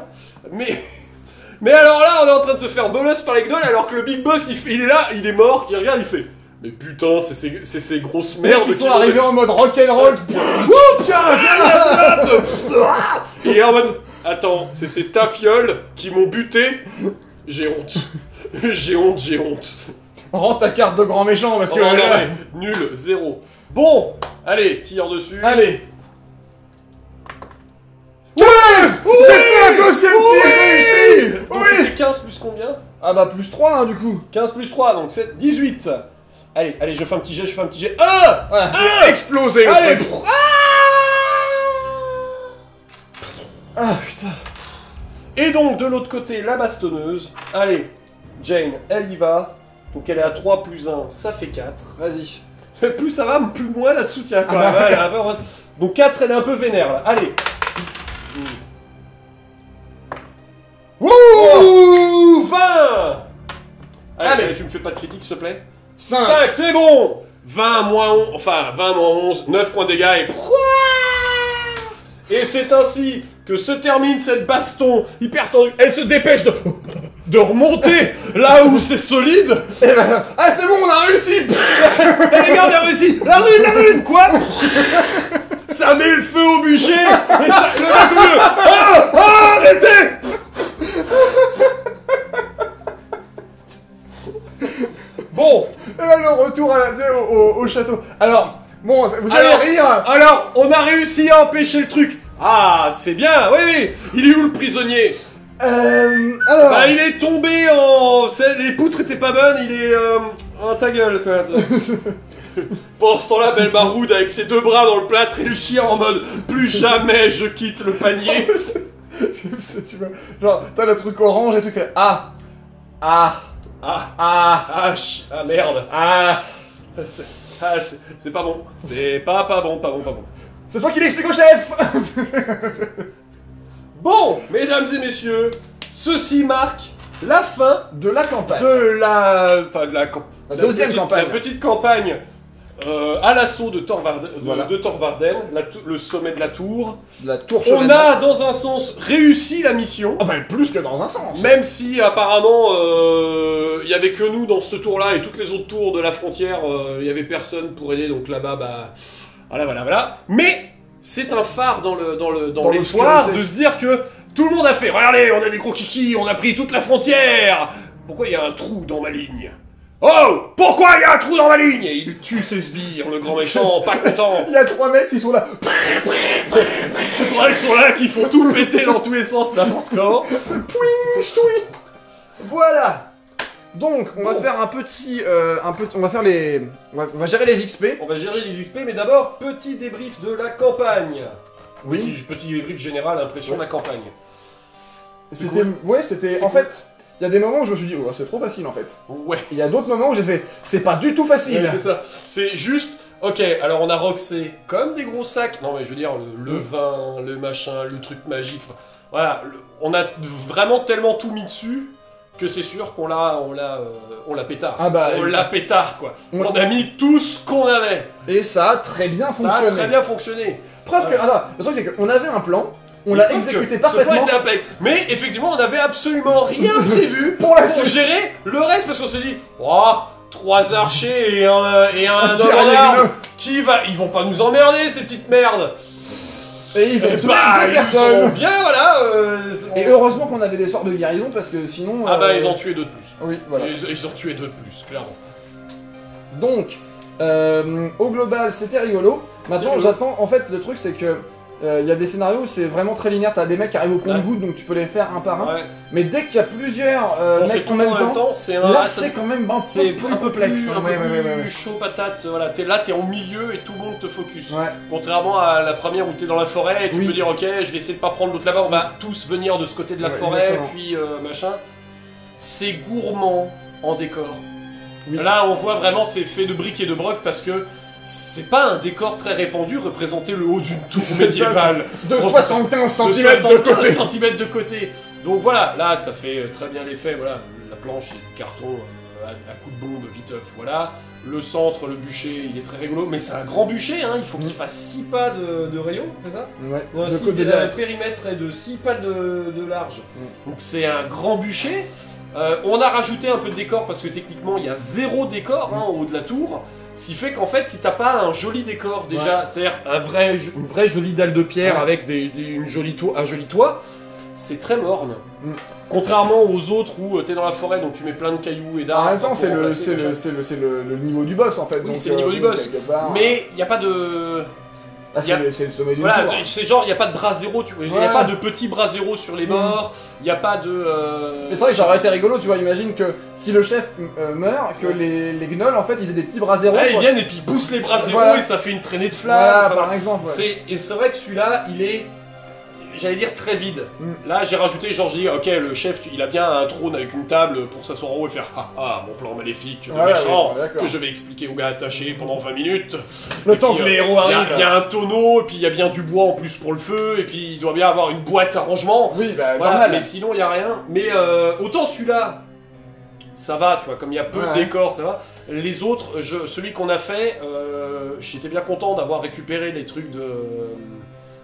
Mais alors là, on est en train de se faire bolos par les gnolls, alors que le big boss, il est là, il est mort, il regarde, il fait... Mais putain, c'est ces grosses merdes Ils sont qui- arrivés en mode rock'n'roll. Tiens. Il est en mode... Attends, c'est ces tafioles qui m'ont buté. J'ai honte. J'ai honte. Rends ta carte de grand méchant parce Oh que. non, mais nul, 0. Bon, allez, tire dessus. Allez. Yes. C'est un deuxième tir réussi. Donc Oui. c'était 15 plus combien? Ah bah plus 3 hein, du coup. 15 plus 3, donc c'est 18. Allez, allez, je fais un petit jet, 1. Voilà. Exploser le Allez. truc. Ah putain. Et donc, de l'autre côté, la bastonneuse. Allez, Jane, elle y va. Donc elle est à 3 plus 1, ça fait 4. Vas-y. Plus ça va, plus moins là dessous tient quand Ah même. bah. Elle est un peu- Donc 4, elle est un peu vénère là. Allez. Wouh 20. Allez, tu me fais pas de critique s'il te plaît. 5. 5, c'est bon. 20 moins 11, enfin 20 moins 11, 9 points de dégâts et c'est ainsi que se termine cette baston hyper tendue. Elle se dépêche de remonter là où c'est solide. Et ben, ah c'est bon, on a réussi. Et les gars, on a réussi. La rune, quoi. Ça met le feu au bûcher et ça, le mec au milieu. Arrêtez. Bon, Et là, le retour à au château. Alors, bon, vous allez Alors- rire. alors, on a réussi à empêcher le truc. Ah, c'est bien, oui. Il est où le prisonnier? Alors. Bah, il est tombé en... Les poutres étaient pas bonnes, il est... en ta gueule, quoi. Pendant ce temps-là, Belle Baroud avec ses 2 bras dans le plâtre et le chien en mode « Plus jamais je quitte le panier !» Tu vois, genre, t'as le truc orange et tu fais ah, ah, Ah, ah, ah merde. ah. C'est pas bon. C'est pas bon. C'est toi qui l'explique au chef. Bon, mesdames et messieurs, ceci marque la fin De la campagne. de la La deuxième campagne. La petite campagne à l'assaut de Thorvarden, Voilà. le sommet de la tour. De la tour On chevalier. a, dans un sens, réussi la mission. Ah bah plus que dans un sens. Même si apparemment il y avait que nous dans cette tour là et toutes les autres tours de la frontière, il y avait personne pour aider, donc là-bas, bah voilà. Mais c'est un phare dans l'espoir l'obscurité. de se dire que tout le monde a fait. Regardez, on a des gros kikis, on a pris toute la frontière. Pourquoi il y a un trou dans ma ligne? Oh, pourquoi il y a un trou dans ma ligne? Et il tue ses sbires, le grand méchant, pas content. Il y a 3 mecs qui sont là. Les trois, ils sont là qui font tout péter dans tous les sens n'importe quand. C'est pouing, ch'touing. Voilà. Donc, on va faire on va faire les... On va gérer les XP. On va gérer les XP, mais d'abord, petit débrief de la campagne. Oui. Petit débrief général, impression de la campagne. C'était... Ouais, c'était... C'est En cool. fait, il y a des moments où je me suis dit, oh, c'est trop facile en fait. Ouais, Il y a d'autres moments où j'ai fait, c'est pas du tout facile. ouais, c'est ça. C'est juste, ok, alors on a roxé comme des gros sacs. Non mais je veux dire, le vin, le machin, le truc magique. Enfin, voilà, on a vraiment tellement tout mis dessus que c'est sûr qu'on l'a pétard. Ah bah, on l'a pétard quoi. on- On a mis tout ce qu'on avait. Et ça a très bien Ça a fonctionné. très bien fonctionné. Preuve que... Attends, le truc c'est qu'on avait un plan, on l'a Preuve exécuté que ce parfaitement. plan était impeccable. Mais effectivement, on n'avait absolument rien prévu Pour la pour suite. gérer le reste parce qu'on s'est dit, oh, 3 archers et un homme en Guerrier arme, ils vont pas nous emmerder ces petites merdes. Et ils ont Et tué bah, deux ils personnes. sont bien, voilà. Et heureusement qu'on avait des sorts de guérison parce que sinon... Ah bah ils ont tué deux de plus. Oui, voilà. Ils ont tué deux de plus, clairement. Donc, au global, c'était rigolo. Maintenant, Rigolo. j'attends... En fait, le truc, c'est que... Il y a des scénarios où c'est vraiment très linéaire, t'as des mecs qui arrivent au compte-goutte, donc tu peux les faire un par un. Ouais. Mais dès qu'il y a plusieurs Quand c'est mecs tout en même temps, c'est un... là ça- c'est quand même un c'est peu plus complexe. un peu Ouais, ouais, plus ouais. chaud patate, voilà, t'es au milieu et tout le monde te focus. Ouais. Contrairement à la première où t'es dans la forêt et tu Oui. peux dire ok, je vais essayer de pas prendre l'autre là-bas, on va tous venir de ce côté de la Ouais, forêt, exactement. puis machin. C'est gourmand en décor. Oui. Là on voit vraiment c'est fait de briques et de broc parce que c'est pas un décor très répandu, représenter le haut d'une tour C'est ça. médiévale. De 75 De cm de 75 côté. centimètres de côté. Donc voilà, là ça fait très bien l'effet, voilà, la planche c'est du carton à coups de bombe, viteuf, voilà. Le centre, le bûcher, il est très rigolo, mais c'est un grand bûcher, hein, il faut qu'il fasse 6 pas de rayon, c'est ça? Ouais, Non, de 6 côté de direct. périmètre et de 6 pas de large. Donc c'est un grand bûcher. On a rajouté un peu de décor parce que techniquement il y a 0 décor hein, en haut de la tour. Ce qui fait qu'en fait, si t'as pas un joli décor déjà, c'est-à-dire une vraie jolie dalle de pierre Ouais. avec un joli toit, c'est très morne. Mm. Contrairement aux autres où t'es dans la forêt, donc tu mets plein de cailloux et En d'arbres. même temps, pour c'est remplacer, machin. le niveau du boss en fait. Oui, donc, c'est le niveau du boss. quelque part, Mais il n'y a pas de... ah, y a- c'est le sommet du Voilà, tour. c'est genre, il n'y a pas de bras zéro, tu vois. Il n'y a Ouais. pas de petits bras zéro sur les bords, il n'y a pas de... Mais c'est vrai que ça aurait été rigolo, tu vois, imagine que si le chef meurt, que les gnolls en fait ils aient des petits bras zéro. Ouais, ils quoi. viennent et puis ils poussent les bras zéro Voilà. et ça fait une traînée de flammes. Voilà, Enfin, par exemple. Ouais. Et c'est vrai que celui-là, il est, j'allais dire, très vide. Mm. Là, j'ai rajouté, genre, j'ai dit, ok, le chef, il a bien un trône avec une table pour s'asseoir en haut et faire mon plan maléfique, le Ouais, méchant, ouais, d'accord. que je vais expliquer aux gars attachés pendant 20 minutes. Le Et temps puis, que les héros Il y arrivent. a un tonneau, et puis il y a bien du bois en plus pour le feu, et puis il doit bien avoir une boîte à rangement. Oui, bah Voilà, normal. mais sinon, il n'y a rien. Mais autant celui-là, ça va, tu vois, comme il y a peu de Ouais. décors, ça va. Les autres, celui qu'on a fait, j'étais bien content d'avoir récupéré les trucs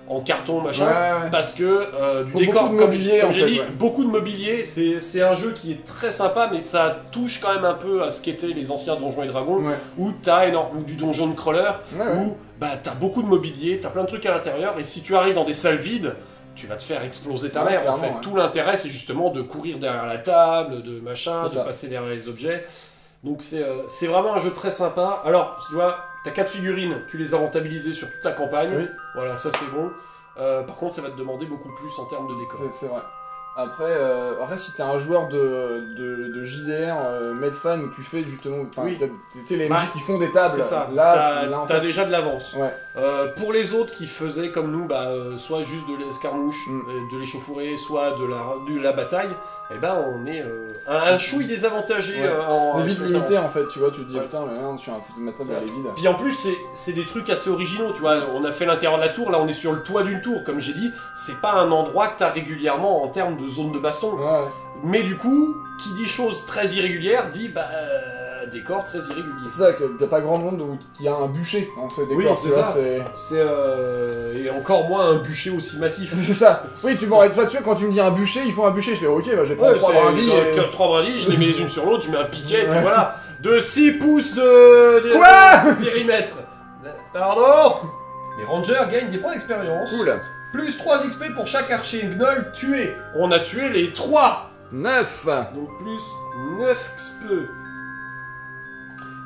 en carton, machin. Ouais, ouais. Parce que du Faut décor, beaucoup de comme mobilier, comme en j'ai fait, dit, ouais. beaucoup de mobilier. C'est un jeu qui est très sympa, mais ça touche quand même un peu à ce qu'étaient les anciens Donjons et Dragons, Ouais. où t'as ou du donjon de crawler, Ouais, ouais. où bah, t'as beaucoup de mobilier, t'as plein de trucs à l'intérieur, et si tu arrives dans des salles vides, tu vas te faire exploser ta Ouais, mère en clairement, fait. ouais. Tout l'intérêt, c'est justement de courir derrière la table, de machin, C'est de ça. passer derrière les objets. Donc c'est vraiment un jeu très sympa. Alors, tu vois, t'as 4 figurines, tu les as rentabilisées sur toute la campagne. Oui. Voilà, ça c'est bon. Par contre, ça va te demander beaucoup plus en termes de décor. C'est vrai. Après, si t'es un joueur de JDR, Medfan, où tu fais justement, Oui. tu sais, les Bah, MJ qui font des tables, C'est ça. là, en T'as fait, déjà de l'avance. ouais. Pour les autres qui faisaient comme nous, soit juste de l'escarmouche, de l'échauffourée, soit de la bataille, eh ben on est un chouille désavantagé Ouais. en T'es vite sur limité en fait, tu vois, tu te dis Ouais. putain, mais merde, je suis un peu de ma table, elle est vide. Puis en plus, c'est des trucs assez originaux, tu vois. On a fait l'intérieur de la tour, là on est sur le toit d'une tour, comme j'ai dit. C'est pas un endroit que t'as régulièrement en termes de zone de baston. Ouais. Mais du coup, qui dit chose très irrégulière, dit décor très irrégulier. C'est ça, qu'il n'y a pas grand monde qui a un bûcher dans ces décors, Oui, tu c'est vois, ça. Et encore moins un bûcher aussi massif. C'est ça. Oui, tu vois, quand tu me dis un bûcher, il faut un bûcher. Je fais ok, bah je vais prendre 3 brindilles. Et... 3 brindilles, je les mets les unes sur l'autre, je mets un piquet, Ouais, puis voilà. De 6 pouces de Quoi périmètre. Pardon. Les rangers gagnent des points d'expérience. Cool. Plus 3 XP pour chaque archer gnoll tué. On a tué les 3. 9. Donc plus 9 XP.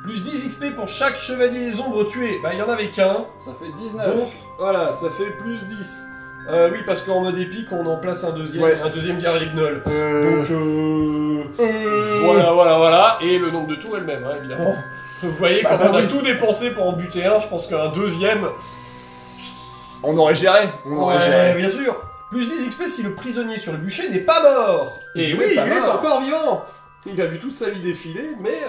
Plus 10 XP pour chaque chevalier des ombres tué. Bah il y en avait qu'un. Ça fait 19. Donc voilà, ça fait plus 10. Oui, parce qu'en mode épique, on en place un deuxième, Ouais. un deuxième guerrier gnoll. Donc voilà. Et le nombre de tours est le même, hein, évidemment. Vous voyez, Bah, comme on a oui. tout dépensé pour en buter un, je pense qu'un deuxième... On aurait géré. Ouais, bien sûr. Plus 10 XP si le prisonnier sur le bûcher n'est pas mort. Et oui, pas il est mort. encore vivant. Il a vu toute sa vie défiler, mais...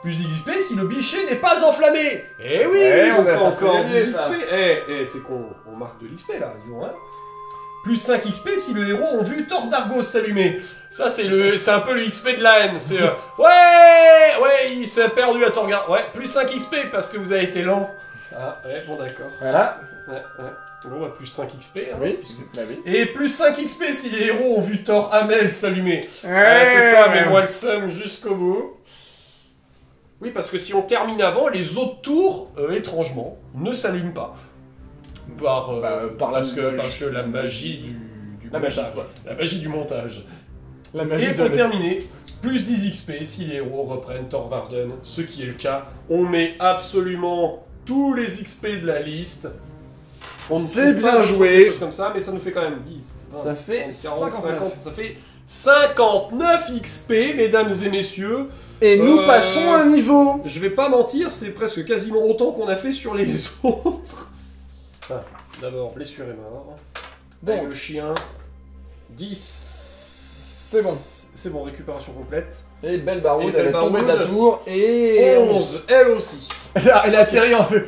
Plus 10 XP si le bûcher n'est pas enflammé. Eh oui, on donc a ça, c'est encore gagné, 10 ça. XP. Tu sais qu'on marque de l'XP là, disons, hein. Plus 5 XP si le héros ont vu Thor d'Argos s'allumer. Ça, c'est un peu le XP de la haine. C'est ouais, il s'est perdu à Thor. Ouais, plus 5 XP parce que vous avez été lent. Ah, ouais, bon, d'accord. Voilà. Ouais. Bon, bah, plus 5 XP. Hein, Oui. puisque- Bah oui. Et plus 5 XP si les héros ont vu Thor Hamel s'allumer. Ouais, c'est ça, mais moi le seum jusqu'au bout. Oui, parce que si on termine avant, les autres tours, étrangement, ne s'allument pas. Par parce que la magie du La magie, montage. quoi. La magie du montage. La magie Et de pour terminer, plus 10 XP si les héros reprennent Thor Varden, ce qui est le cas. On met absolument tous les XP de la liste. On ne C'est trouve bien pas joué. des choses comme ça, mais ça nous fait quand même 10. 20, Ça fait 30, 40, 59. 50, ça fait 59 XP, mesdames et messieurs. Et nous passons un niveau. Je vais pas mentir, c'est presque quasiment autant qu'on a fait sur les autres. Ah, d'abord, blessure et mort. Bon. Bon, le chien. 10. C'est bon. C'est bon, récupération complète. Et Belle Baroude, Et elle est Belle tombée de la Baroude. tour. Et 11, elle aussi. Elle a atterri en fait.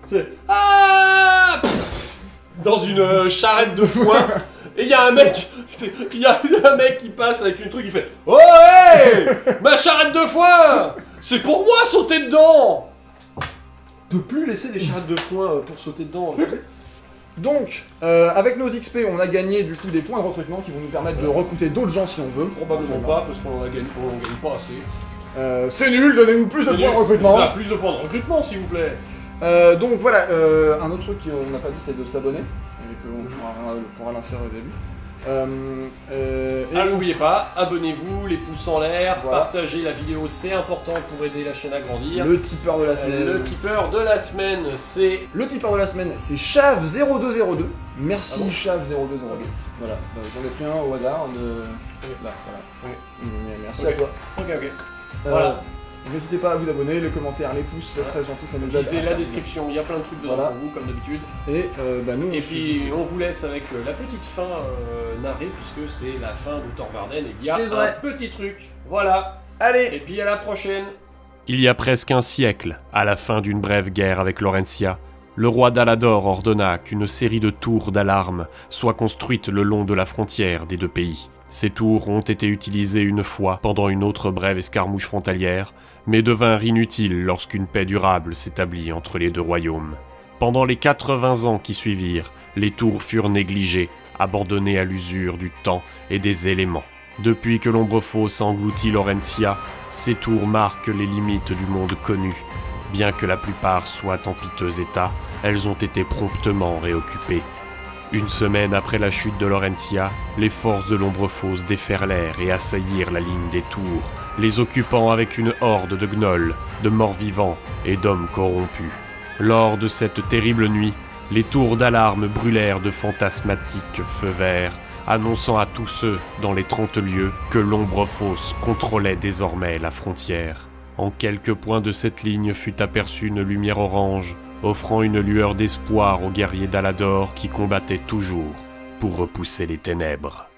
C'est... Ah Pff dans une charrette de foin. Et il y a un mec, qui passe avec une truc, il fait oh hey ma charrette de foin, c'est pour moi sauter dedans. On peut plus laisser des charrettes de foin pour sauter dedans. Donc, avec nos XP, on a gagné du coup des points de recrutement qui vont nous permettre de recruter d'autres gens si on veut. Probablement pas parce qu'on en gagne pas assez. C'est nul, donnez-nous plus de points de recrutement. Ça, plus de points de recrutement s'il vous plaît. Donc voilà, un autre truc qu'on n'a pas dit, c'est de s'abonner. Et qu'on pourra l'insérer au début. Ah, n'oubliez pas, abonnez-vous, les pouces en l'air, Voilà. partagez la vidéo, c'est important pour aider la chaîne à grandir. Le tipeur de la semaine. Le tipeur de la semaine, c'est... Le tipeur de la semaine, c'est Chav0202. Merci Ah bon Chav0202. Voilà, j'en ai pris un au hasard de. Là, voilà. Merci Ok. à toi. Ok. Voilà. N'hésitez pas à vous abonner, les commentaires, les pouces, c'est très gentil, ça nous aide. Lisez à la faire description, il y a plein de trucs dedans Voilà. pour vous, comme d'habitude. Et nous, Et on se puis, dit- on vous laisse avec la petite fin narrée, puisque c'est la fin de Thor Varden, et il y a C'est vrai. un petit truc. Voilà. Allez. Et puis, à la prochaine. Il y a presque un siècle, à la fin d'une brève guerre avec Laurentia, le roi d'Alador ordonna qu'une série de tours d'alarme soit construite le long de la frontière des deux pays. Ces tours ont été utilisées une fois pendant une autre brève escarmouche frontalière, mais devinrent inutiles lorsqu'une paix durable s'établit entre les deux royaumes. Pendant les 80 ans qui suivirent, les tours furent négligées, abandonnées à l'usure du temps et des éléments. Depuis que l'ombre fausse engloutit Laurentia, ces tours marquent les limites du monde connu. Bien que la plupart soient en piteux état, elles ont été promptement réoccupées. Une semaine après la chute de Laurentia, les forces de l'ombre fausse déferlèrent et assaillirent la ligne des tours, les occupant avec une horde de gnolls, de morts-vivants et d'hommes corrompus. Lors de cette terrible nuit, les tours d'alarme brûlèrent de fantasmatiques feux verts, annonçant à tous ceux, dans les 30 lieues, que l'ombre fausse contrôlait désormais la frontière. En quelques points de cette ligne fut aperçue une lumière orange, offrant une lueur d'espoir aux guerriers d'Alador qui combattaient toujours pour repousser les ténèbres.